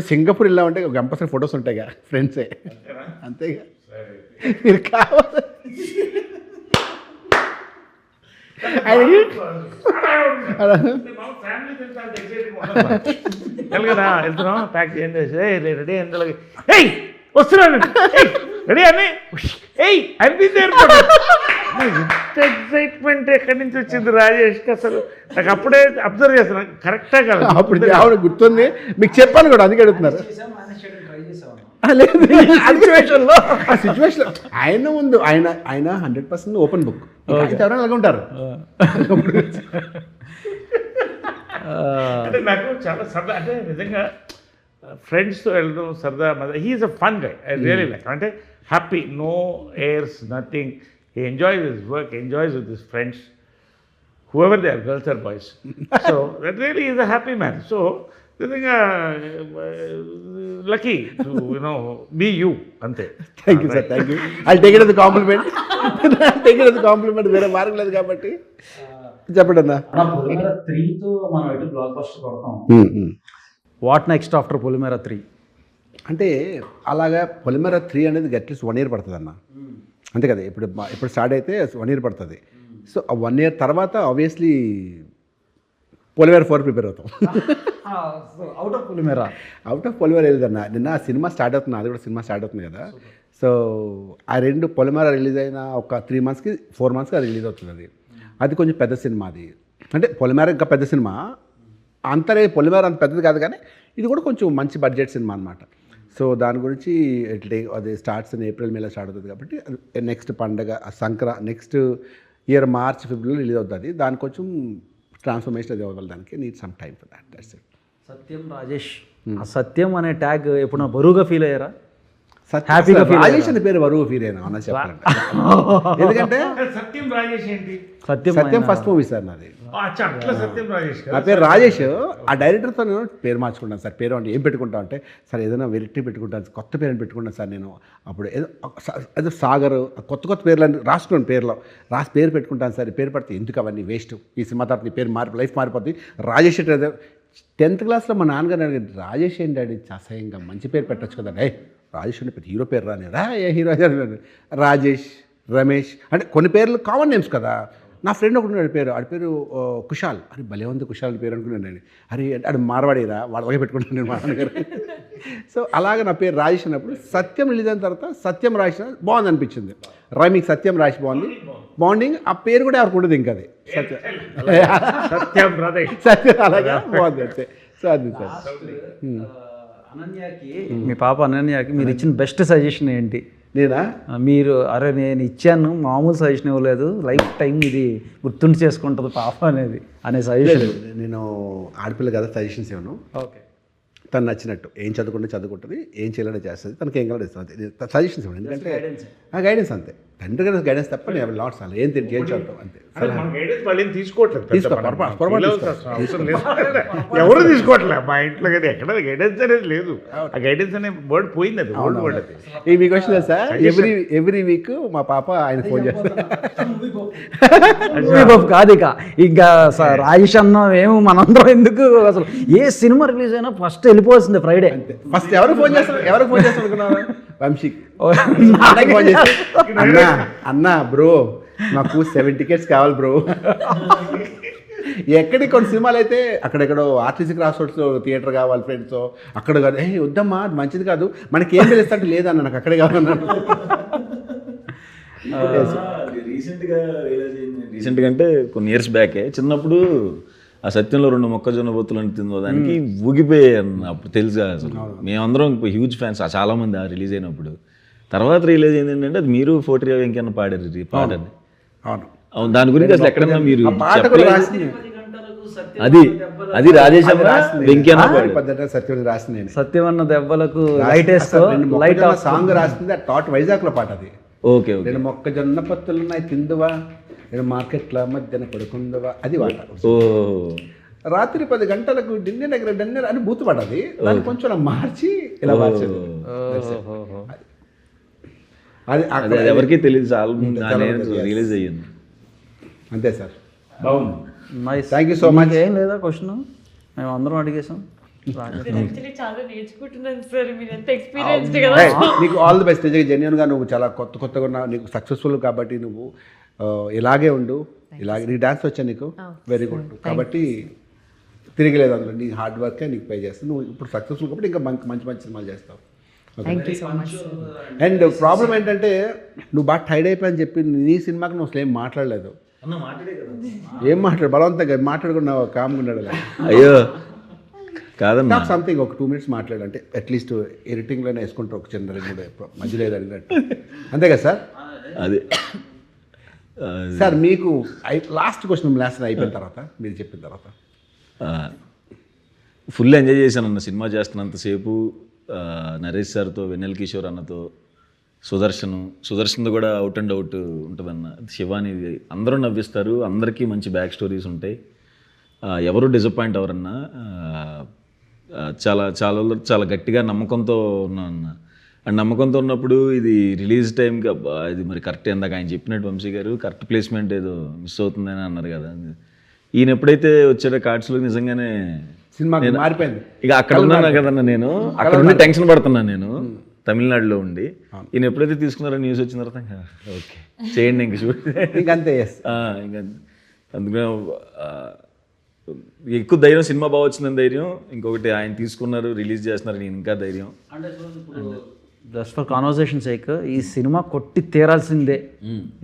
సింగపూర్ వెళ్ళామంటే ఒక కంపల్సరీ ఫొటోస్ ఉంటాయిగా, ఫ్రెండ్సే అంతేగా. మీరు కావాలి వెళ్తున్నాం, ప్యాక్ చేయండి, రెడీ వస్తున్నాను, రెడీ అని ఏయ్ అనిపింది ఇంత ఎక్సైట్మెంట్ ఎక్కడి నుంచి వచ్చింది రాజేష్కి అసలు నాకు అప్పుడే అబ్జర్వ్ చేస్తున్నాను కరెక్టా కదా అప్పుడు ఆవిడ గుర్తుంది, మీకు చెప్పాను కూడా అందుకే అడుగుతున్నారు. ఆ సిచ్యువేషన్ ఆయన ముందు ఆయన 100% ఓపెన్ బుక్, ఎవరైనా అలాగే ఉంటారు. అంటే నాకు చాలా సరదా, అంటే నిజంగా ఫ్రెండ్స్తో వెళ్ళడం సరదా మజా. He's a fun guy, I really like. అంటే happy, no airs, nothing. He enjoys his work, enjoys with his friends, whoever they are, girls or boys. So that really is a happy man. So నిజంగా lucky to be you అంతే. Thank you sir, thank you. అది take it as a compliment. Take it as a compliment. వేరే మార్గం లేదు కాబట్టి చెప్పండి అన్న. పొలిమేర 3తో మనం ఎటు బ్లాక్ బస్టర్ కొడతాం. వాట్ నెక్స్ట్ ఆఫ్టర్ పొలిమేర 3? అంటే అలాగా పొలిమేర 3 అనేది అట్లీస్ట్ 1 year పడుతుంది అన్న, అంతే కదా. ఇప్పుడు స్టార్ట్ అయితే 1 year పడుతుంది. సో ఆ 1 year తర్వాత ఆబ్వియస్లీ పొలిమేర 4 ప్రిపేర్ అవుతాం. Out of Polimera, out of Polimera లేదన్న. నిన్న సినిమా స్టార్ట్ అవుతుంది, అది కూడా సినిమా స్టార్ట్ అవుతుంది కదా. సో ఆ 2 పొలిమేర రిలీజ్ అయిన ఒక 3 monthsకి 4 monthsకి అది రిలీజ్ అవుతుంది. అది కొంచెం పెద్ద సినిమా. అది అంటే పొలిమేర ఇంకా పెద్ద సినిమా, అంతరే పొలిమేర అంత పెద్దది కాదు, కానీ ఇది కూడా కొంచెం మంచి బడ్జెట్ సినిమా అనమాట. సో దాని గురించి అది starts in April, May start అవుతుంది కాబట్టి నెక్స్ట్ పండగ next year March, February release అవుతుంది. దాని కొంచెం ట్రాన్స్ఫర్మేషన్ అది అవ్వాలి, దానికి need some time for that. That's it. Satyam Rajesh, ఆ సత్యం అనే ట్యాగ్ ఎప్పుడైనా బరువుగా ఫీల్ అయ్యారా? హ్యాపీగా రాజేష్ అనే పేరు బరువు ఫీల్ అయినా అన్న చెప్పాలంటే. ఎందుకంటే సత్యం రాజేష్ ఏంటి? సత్యం ఫస్ట్ మూవీ సార్ నాది. అచ్చా, అట్లా సత్యం రాజేష్ నా పేరు రాజేష్. ఆ డైరెక్టర్తో నేను పేరు మార్చుకుంటాను సార్. పేరు అంటే ఏం పెట్టుకుంటా అంటే, సార్ ఏదైనా వెరైటీ పెట్టుకుంటాను, కొత్త పేరు అని పెట్టుకుంటాను సార్. నేను అప్పుడు ఏదో సాగర్, కొత్త పేర్లు రాసుకున్నాను, రాసి పేరు పెట్టుకుంటాను సార్. పేరు పడితే ఎందుకు అవన్నీ వేస్ట్, ఈ సినిమా తర్వాత నీ పేరు లైఫ్ మారిపోతుంది. రాజేష్ 10th క్లాస్లో మా నాన్నగారు అడిగారు, రాజేష్ ఏంటి డాడీ అసహ్యంగా, మంచి పేరు పెట్టచ్చు కదా. రాజేష్ అంటే పెద్ద హీరో పేరు రానేరా, ఏ హీరో రాజేష్, రమేష్ అంటే కొన్ని పేర్లు కామన్ నేమ్స్ కదా. నా ఫ్రెండ్ ఒకటి ఆడి పేరు కుషాల్. అరే భలే ఉంది కుషాల్ పేరు అనుకున్నాను నేను. అరే అది మార్వాడిరా, వాడిలాగే పెట్టుకుంటాను నేను మా నాన్నగారు. సో అలాగే నా పేరు రాజేష్ అన్నప్పుడు సత్యం రిలీజ్ అయిన తర్వాత సత్యం రాజేష్ బాగుంది అనిపించింది. రైమింగ్ సత్యం రాజేష్ బాగుంది, బాండింగ్. ఆ పేరు కూడా ఎవరికి ఉండదు ఇంకా, అది సత్యం రాజేష్, సత్యం అలాగా బాగుంది అంతే. సో అది సార్. అనన్యకి, మీ పాప అనన్యకి మీరు ఇచ్చిన బెస్ట్ సజెషన్ ఏంటి? నేనా? మీరు అరే నేను ఇచ్చాను, మామూలు సజెషన్ ఇవ్వలేదు, లైఫ్ టైం ఇది గుర్తుండి చేసుకుంటుంది పాప అనే సజెషన్. నేను ఆడపిల్ల కదా, సజెషన్స్ ఇవ్వను. ఓకే, తను నచ్చినట్టు ఏం చదువుకుంటుంది, ఏం చేయాలని చేస్తుంది, తనకి ఏం కావాలో ఇస్తుంది, సజెషన్స్ ఇవ్వండి. ఎందుకంటే గైడెన్స్ అంతే, తండ్రి గారి గైడెన్స్ తప్ప నేను లాట్స్ అలా ఏం చదువుతాం అంతే. ఎవరు తీసుకోవట్లేదు మా ఇంట్లో కదా, ఎక్కడ గైడెన్స్ అనేది లేదు. ఆ గైడెన్స్ అనే వర్డ్ పోయింది, అది ఓల్డ్ వర్డ్. అది ఈ మీకు వచ్చిందా సార్? ఎవ్రీ వీక్ మా పాప ఆయన ఫోన్ చేస్తారు. కాదు ఇక ఇంకా రాజేష్ అన్న ఏమో మనందరం ఎందుకు, అసలు ఏ సినిమా రిలీజ్ అయినా ఫస్ట్ వెళ్ళిపోవాల్సిందే ఫ్రైడే. ఫస్ట్ ఎవరు ఫోన్ చేస్తారు అనుకున్నారు? వంశీకి ఫోన్ చేసి, అన్నా బ్రో నాకు 7 tickets కావాలి బ్రో. ఎక్కడికి కొన్ని సినిమాలు అయితే అక్కడెక్కడో ఆర్టీసీ క్రాస్ రోడ్స్ థియేటర్ కావాలి ఫ్రెండ్స్, అక్కడ కాదు, వద్దమ్మా అది మంచిది కాదు, మనకి ఏం తెలుస్తా లేదన్న, నాకు అక్కడే కావాలన్నాడు. రీసెంట్గా అంటే కొన్ని ఇయర్స్ బ్యాకే చిన్నప్పుడు ఆ సత్యంలో 2 మొక్కజొన్న బొత్తులు అని తిందో దానికి ఊగిపోయాను. అప్పుడు తెలుసు అసలు మేమందరం హ్యూజ్ ఫ్యాన్స్ చాలామంది ఆ రిలీజ్ అయినప్పుడు. తర్వాత రిలీజ్ అయింది ఏంటంటే అది మీరు 40 వెంకన్న పాడారు పాటని. అవును, దాని గురించి అసలు ఎక్కడన్నా మీరు అది రాజేష్ వెంకన్న సత్యం రాసింది. సత్యం అన్న దెబ్బలకు లైట్ సాంగ్ రాసింది ఆ టాట్ వైజాగ్ లో పాట అది. ఓకే, నేను మొక్కజొన్న పత్తులున్నాయి తిందువా, నేను మార్కెట్ల మధ్యన పడుకుందువా, అది పాట. రాత్రి 10 గంటలకు డిన్నర్ అని బూతు పడది, దాన్ని కొంచెం మార్చి ఇలా మార్చేది. అది ఎవరికి తెలియదు, రిలీజ్ అయ్యింది అంతే సార్. బాగుంది, థ్యాంక్ యూ సో మచ్. ఏం లేదా క్వశ్చన్ మేము అందరం అడిగేసాం. చాలా నేర్చుకుంటున్నాను సార్, మీరు ఎంత ఎక్స్పీరియన్స్డ్ కదా. నీకు ఆల్ ది బెస్ట్. జెన్యున్గా నువ్వు చాలా కొత్తగా ఉన్నావు, నీకు సక్సెస్ఫుల్ కాబట్టి నువ్వు ఇలాగే ఉండు. ఇలాగే నీకు డాన్స్ వచ్చా, నీకు వెరీ గుడ్. కాబట్టి తిరిగిలేదు అందులో, నీ హార్డ్ వర్కే నీకు పే చేస్తావు. నువ్వు ఇప్పుడు సక్సెస్ఫుల్ కాబట్టి ఇంకా మంచి సినిమాలు చేస్తావు. Thank you so much. And problem ఏంటంటే నువ్వు బాగా టైర్డ్ అయిపోయని చెప్పి నీ సినిమాకి నువ్వు అసలు ఏం మాట్లాడలేదు. అన్న మాట్లాడే కదా. ఏం బలవంతంగా మాట్లాడుకున్నా కామ్గా ఉన్నాడు కదా. అయ్యో కాదన్నా, నాకు సంథింగ్ ఒక 2 minutes మాట్లాడు, అంటే అట్లీస్ట్ ఎడిటింగ్లోనే వేసుకుంటారు ఒక చిన్న 2 మధ్యలో ఏదో అడిగినట్టు, అంతే కదా సార్? అదే సార్ మీకు లాస్ట్ క్వశ్చన్ అయిపోయిన తర్వాత మీరు చెప్పిన తర్వాత ఫుల్ ఎంజాయ్ చేశానన్న సినిమా చేస్తున్నంతసేపు. నరేష్ సార్తో, వెన్నెల కిషోర్ అన్నతో, సుదర్శన్తో కూడా అవుట్ అండ్ అవుట్ ఉంటుందన్న. శివాని అందరూ నవ్విస్తారు, అందరికీ మంచి బ్యాక్ స్టోరీస్ ఉంటాయి, ఎవరు డిసప్పాయింట్ అవ్వరన్నా. చాలా చాలా చాలా గట్టిగా నమ్మకంతో ఉన్నాను. అండ్ నమ్మకంతో ఉన్నప్పుడు ఇది రిలీజ్ టైంకి ఇది మరి కరెక్ట్, ఇందాక ఆయన చెప్పినట్టు వంశీ గారు కరెక్ట్ ప్లేస్మెంట్ ఏదో మిస్ అవుతుందని అన్నారు కదా. ఈయన ఎప్పుడైతే వచ్చాడో కార్డ్స్లో నిజంగానే సినిమా మారిపోయింది. ఇక అక్కడ ఉన్నాను కదన్నా, నేను అక్కడ ఉండి టెన్షన్ పడుతున్నాను నేను తమిళనాడులో ఉండి. ఈయన ఎప్పుడైతే తీసుకున్నారో న్యూస్ వచ్చిన తర్వాత ఓకే చేయండి ఇంక షూట్ ఇంకంతే. ఇంకా అందుకనే ఎక్కువ ధైర్యం, సినిమా బాగా వచ్చిందని ధైర్యం, ఇంకొకటి ఆయన తీసుకున్నారు రిలీజ్ చేస్తున్నారు నేను ఇంకా ధైర్యం. జస్ట్ ఫర్ కాన్వర్సేషన్ సేక్ ఈ సినిమా కొట్టి తీరాల్సిందే,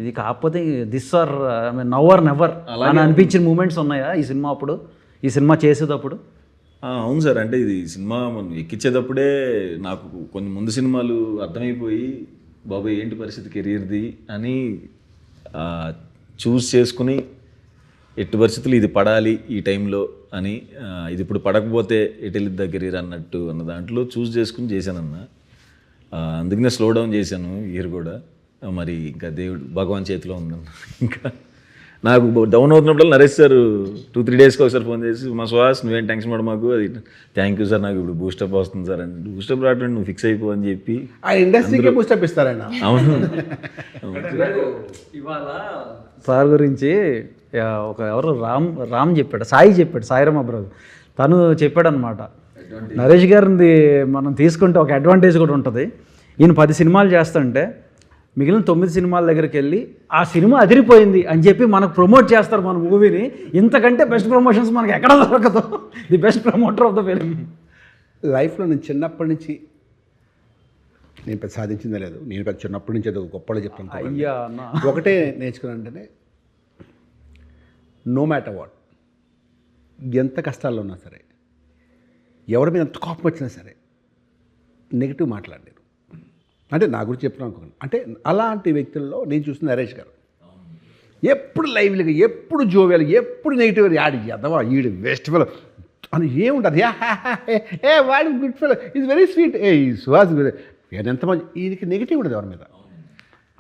ఇది కాకపోతే this or now or never అని అనిపించిన మూమెంట్స్ ఉన్నాయా ఈ సినిమా అప్పుడు, ఈ సినిమా చేసేటప్పుడు? అవును సార్, అంటే ఇది సినిమా మనం ఎక్కించేటప్పుడే నాకు కొన్ని ముందు సినిమాలు అర్థమైపోయి బాబాయ్ ఏంటి పరిస్థితి కెరీర్ది అని చూస్ చేసుకుని ఎట్టి పరిస్థితులు ఇది పడాలి ఈ టైంలో అని, ఇది ఇప్పుడు పడకపోతే ఎటు వెళ్ళిద్దా కెరీర్ అన్నట్టు అన్న దాంట్లో చూస్ చేసుకుని చేశానన్న. అందుకనే స్లో డౌన్ చేశాను ఇయర్ కూడా. మరి ఇంకా దేవుడు భగవాన్ చేతిలో ఉందన్న. ఇంకా నాకు డౌన్ అవుతున్నప్పుడు నరేష్ సార్ 2-3 డేస్కి ఒకసారి ఫోన్ చేసి, మా సుహాస్ నువ్వేం టెన్షన్ పడ మాకు, అది థ్యాంక్ యూ సార్, నాకు ఇప్పుడు బూస్టప్ వస్తుంది సార్ అని. బూస్టప్ రావడం నువ్వు ఫిక్స్ అయిపో అని చెప్పి ఆ ఇండస్ట్రీకి బూస్టప్ ఇస్తారన్న. అవును. ఇవాళ సార్ గురించి ఒక ఎవరు రామ్ చెప్పాడు, సాయిరామ్ అబ్రాజ్, తను చెప్పాడు అనమాట, నరేష్ గారిది మనం తీసుకుంటే ఒక అడ్వాంటేజ్ కూడా ఉంటుంది. ఈయన 10 సినిమాలు చేస్తుంటే మిగిలిన 9 సినిమాల దగ్గరికి వెళ్ళి ఆ సినిమా అదిరిపోయింది అని చెప్పి మనకు ప్రమోట్ చేస్తారు మన మూవీని. ఇంతకంటే బెస్ట్ ప్రమోషన్స్ మనకి ఎక్కడ దొరకదు. The best promoter of the film. లైఫ్లో నేను చిన్నప్పటి నుంచి నేను పెద్ద సాధించిందే లేదు, నేను పెద్ద చిన్నప్పటి నుంచి ఏదో గొప్పగా చెప్తాను. అయ్యా ఒకటే నేర్చుకున్నానంటేనే నో మ్యాటర్ వాట్, ఎంత కష్టాల్లో ఉన్నా సరే, ఎవరి మీద ఎంత కోపం వచ్చినా సరే నెగిటివ్ మాట్లాడలేరు. అంటే నా గురించి చెప్తున్నాను అనుకోండి. అంటే అలాంటి వ్యక్తుల్లో నేను చూసిన నరేష్ గారు ఎప్పుడు లైవ్లీగా, ఎప్పుడు జోవియాలు, ఎప్పుడు నెగిటివ్, యాడ్ ఎదవా ఈడు వేస్ట్ ఫెలో అని ఏముంటుంది. ఏ వాడి good fellow is very sweet, ఏ ఈ సుహాస్ ఎంత మంచి, ఈయనకి నెగిటివ్ ఉండదు ఎవరి మీద.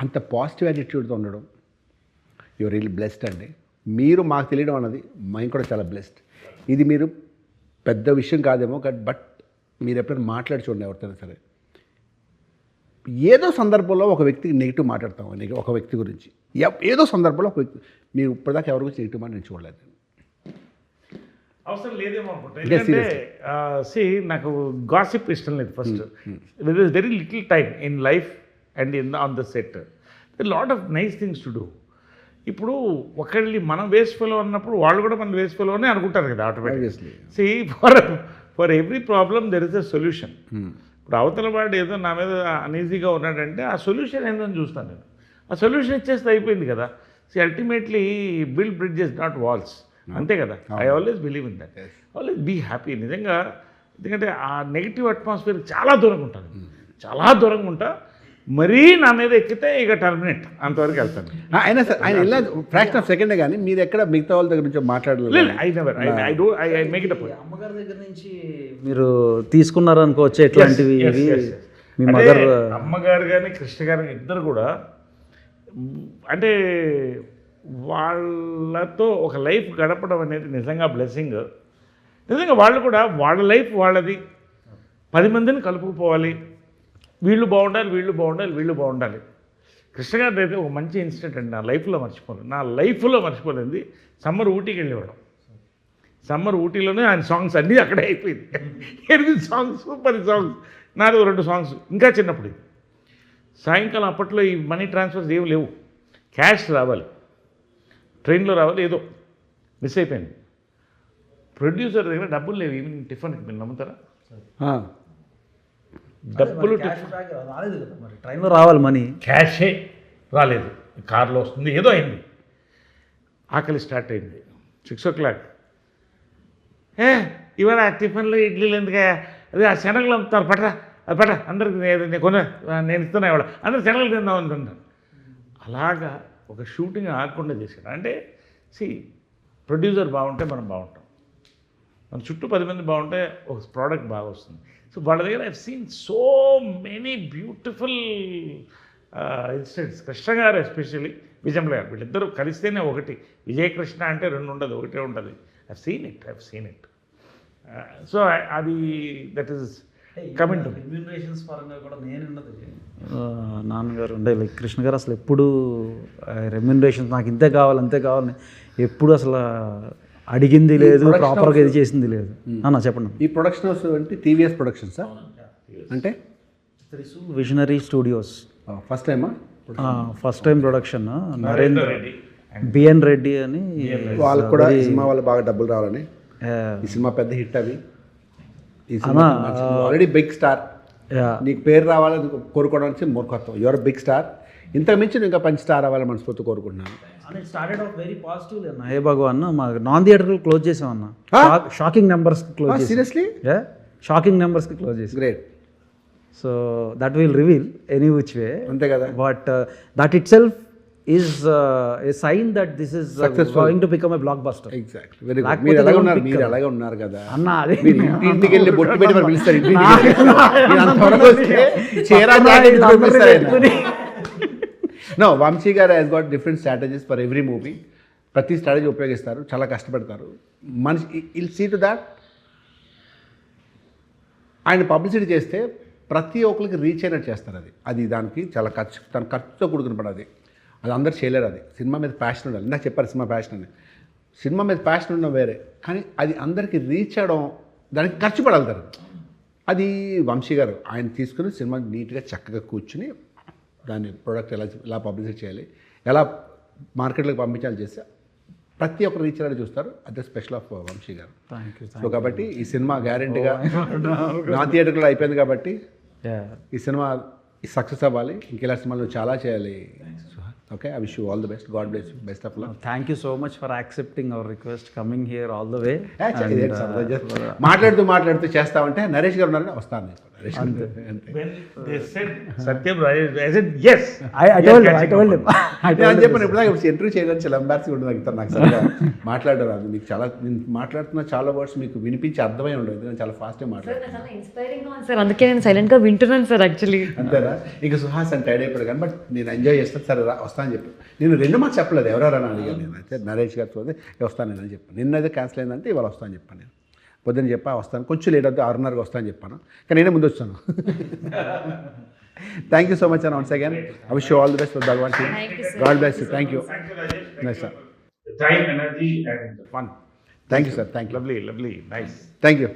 అంత పాజిటివ్ యాటిట్యూడ్తో ఉండడం యువర్ రియల్లీ బ్లెస్డ్ అండి. మీరు మాకు తెలియడం అన్నది మేము కూడా చాలా బ్లెస్డ్. ఇది మీరు పెద్ద విషయం కాదేమో, బట్ మీరు ఎప్పుడైనా మాట్లాడి చూడండి ఎవరితోనే సరే, ఏదో సందర్భంలో ఒక వ్యక్తికి నెగిటివ్ మాట్లాడతాం, ఒక వ్యక్తి గురించి ఏదో సందర్భంలో ఒక వ్యక్తి, మీరు ఇప్పటిదాకా ఎవరి గురించి నెగిటివ్ మాట నేను చూడలేదు. అవసరం లేదేమో అనుకుంటా. ఎందుకంటే నాకు గాసిప్ ఇష్టం లేదు. First with is very little time in life and on the set lot of nice things to do. ఇప్పుడు ఒకళ్ళని మనం వేస్ట్ ఫెలో అన్నప్పుడు వాళ్ళు కూడా మనం వేస్ట్ ఫెలో అని అనుకుంటారు కదా automatically. For every problem there is a solution. ఇప్పుడు అవతల వాడు ఏదో నా మీద అనీజీగా ఉన్నాడంటే ఆ సొల్యూషన్ ఏందని చూస్తాను నేను. ఆ సొల్యూషన్ ఇచ్చేస్తే అయిపోయింది కదా. Ultimately build bridges not walls, అంతే కదా. I always believe in that. Always be happy నిజంగా. ఎందుకంటే ఆ నెగిటివ్ అట్మాస్ఫియర్ చాలా దూరంగా ఉంటుంది, చాలా దూరంగా ఉంటా. మరీ నా మీద ఎక్కితే ఇక టర్మినేట్, అంతవరకు వెళ్తాను. అయినా సార్ ఆయన ఇలా ఫ్రాక్షన్ ఆఫ్ సెకండే కానీ మీరు ఎక్కడ మిగతా వాళ్ళ దగ్గర నుంచి మాట్లాడలేదు. I make it a point. అమ్మగారి దగ్గర నుంచి మీరు తీసుకున్నారు అనుకోవచ్చు ఎట్లాంటివి? మీ మదర్, అమ్మగారు కానీ కృష్ణ గారు ఇద్దరు కూడా అంటే వాళ్ళతో ఒక లైఫ్ గడపడం అనేది నిజంగా బ్లెస్సింగ్. నిజంగా వాళ్ళు కూడా వాళ్ళ లైఫ్ వాళ్ళది, 10 మందిని కలుపుకుపోవాలి, వీళ్ళు బాగుండాలి, వీళ్ళు బాగుండాలి, వీళ్ళు బాగుండాలి. కృష్ణ గారి అయితే ఒక మంచి ఇన్సిడెంట్ అండి, నా లైఫ్లో మర్చిపోలేదు. సమ్మర్ ఊటీకి వెళ్ళేవాడు. సమ్మర్ ఊటీలోనే ఆయన సాంగ్స్ అన్నీ అక్కడే అయిపోయింది. 8 సాంగ్స్, 10 సాంగ్స్, నాది 2 సాంగ్స్. ఇంకా చిన్నప్పుడు సాయంకాలం అప్పట్లో ఈ మనీ ట్రాన్స్ఫర్స్ ఏమి లేవు, క్యాష్ రావాలి, ట్రైన్లో రావాలి, ఏదో మిస్ అయిపోయింది. ప్రొడ్యూసర్ దగ్గర డబ్బులు లేవు ఈవినింగ్ టిఫిన్కి, మీరు నమ్ముతారా? డబ్బులు రాలేదు కదా మరి, ట్రైన్లో రావాలి మనీ. క్యాషే రాలేదు, కార్లో వస్తుంది, ఏదో అయింది. ఆకలి స్టార్ట్ అయింది 6 o'clock. ఇవాళ టిఫిన్లు ఇడ్లీలు ఎందుకే, అదే ఆ శనగలు అమ్ముతారు, పట్రా అది పట్రా, అందరికి నేను ఇస్తున్నా ఇవాళ, అందరు శనగలు తిందాం అనుకుంటాను. అలాగా ఒక షూటింగ్ ఆగకుండా చేశాడు. అంటే ప్రొడ్యూసర్ బాగుంటే మనం బాగుంటాం, మన చుట్టూ 10 మంది బాగుంటే ఒక ప్రోడక్ట్ బాగా వస్తుంది. సో వాళ్ళ దగ్గర I've seen so many beautiful incidents. Krishna గారు ఎస్పెషల్లీ, విజయంలో గారు, వీళ్ళిద్దరూ కలిస్తేనే ఒకటి. విజయకృష్ణ అంటే 2 ఉండదు, ఒకటే ఉంటుంది. I've seen it. సో అది that is coming to remunerations పరంగా కూడా నేను నాన్నగారు ఉండే లైక్ కృష్ణ గారు అసలు ఎప్పుడు రెమ్యూనరేషన్స్ నాకు ఇంతే కావాలి అంతే కావాలని ఎప్పుడు అసలు అడిగింది లేదు, ప్రాపర్గా ఇది చేసింది లేదు. అన్న చెప్పండి. ఈ ప్రొడక్షన్ హౌస్ అంటే టీవీఎస్ ప్రొడక్షన్స్ అంటే విజనరీ స్టూడియోస్ ఫస్ట్ టైమా? First time production. Narendra BN Reddy అని, వాళ్ళకు కూడా ఈ సినిమా వాళ్ళు బాగా డబ్బులు రావాలని, ఈ సినిమా పెద్ద హిట్ అవి, ఈ సినిమా ఆల్రెడీ బిగ్ స్టార్, నీకు పేరు రావాలని కోరుకోవడం నుంచి మూర్ఖత్వం. యువర్ బిగ్ స్టార్, ఇంతకు మించి నువ్వు ఇంకా పంచ్ స్టార్ అవ్వాలని మనస్ఫూర్తి కోరుకుంటున్నాను. స్టార్టెడ్ ఆఫ్ వెరీ పాజిటివ్ అన్న. హే భగవాన్, మా నాన్ థియేటర్లు క్లోజ్ చేసామన్న, షాకింగ్ నెంబర్స్కి క్లోజ్ చేసాం. సీరియస్లీ? షాకింగ్ నెంబర్స్కి క్లోజ్ చేసాం. Great. So that will reveal any which way, అంతే కదా. But that it self is a sign that this is going to become a blockbuster. Exactly. Very good. మీరు అలాగే ఉన్నారు కదా అన్న. అదే మీరు ఇంటికి వెళ్ళి బొట్టు పెట్టి మరి పిలుస్తారు. ఇంటికి అంతవరకు వస్తే చీరా జాకెట్ పిలుస్తారు. No, Vamsi garu he's got different strategies for every movie. ప్రతి స్ట్రాటజీ ఉపయోగిస్తారు, చాలా కష్టపడతారు. మనిషి ఇల్ సీ టు దాట్. ఆయన పబ్లిసిటీ చేస్తే ప్రతి ఒక్కరికి రీచ్ అయినట్టు చేస్తారు. అది దానికి చాలా ఖర్చుతో కూడుకున్న పని. అది అందరు చేయలేరు. అది సినిమా మీద ప్యాషన్ ఉండాలి. నాకు చెప్పారు సినిమా ప్యాషన్ అని. సినిమా మీద ప్యాషన్ ఉండడం వేరే, కానీ అది అందరికీ రీచ్ అవ్వడం, దానికి ఖర్చు పడాలి. అది వంశీ గారు ఆయన తీసుకుని సినిమా నీట్గా చక్కగా కూర్చుని దాని ప్రోడక్ట్ ఎలా పబ్లిసిటీ చేయాలి, ఎలా మార్కెట్లోకి పంపించాలి చేస్తే ప్రతి ఒక్కరు రీచ్ అయ్యేలా చూస్తారు. అదే స్పెషల్ ఆఫ్ వంశీ గారు. సో కాబట్టి ఈ సినిమా గ్యారెంటీగా నా థియేటర్లో అయిపోయింది. కాబట్టి ఈ సినిమా సక్సెస్ అవ్వాలి. ఇంకెలా సినిమాలు చాలా చేయాలి. Okay, I wish you all the best. God bless you. Best of luck. Thank you so much for accepting our request, coming here all the way. మాట్లాడుతూ చేస్తామంటే నరేష్ గారు ఉన్నారని వస్తాను. సత్యం ఎస్ అని చెప్పాను. ఇప్పుడు ఇంటర్వ్యూ చేయడానికి చాలా ఎంబారసింగ్ ఉంటుంది నాకు. సరిగా మాట్లాడరు. అది మీకు చాలా, నేను మాట్లాడుతున్న చాలా వర్డ్స్ మీకు వినిపించి అర్థమై ఉండదు, ఎందుకంటే చాలా ఫాస్ట్గా మాట్లాడుతున్నాను సార్. అందుకే నేను సైలెంట్గా వింటున్నాను సార్. యాక్చువల్లీ అంతేనా? ఇక సుహాస్ అని టైడ్ అయిపోయాడు కానీ, బట్ నేను ఎంజాయ్ చేస్తాను. సరే వస్తాను చెప్పి నేను 2 మాకు చెప్పలేదు. ఎవరెవరని అడిగాను నేను. అయితే నరేష్ గారితో వస్తాను నేను అని చెప్పాను. నిన్నైతే క్యాన్సిల్ అయిందంటే ఇవాళ వస్తాను చెప్పాను. నేను పొద్దున్న చెప్పా వస్తాను, కొంచెం లేట్ అవుతుంది, 6:30కి వస్తాను చెప్పాను, కానీ నేనే ముందు వచ్చాను. Thank you so much and once again I wish you all the best for Bhagavan. God bless you. Thank you. Nice sir. Time, energy and fun. Thank you sir. Thank you. Lovely, nice. Thank you.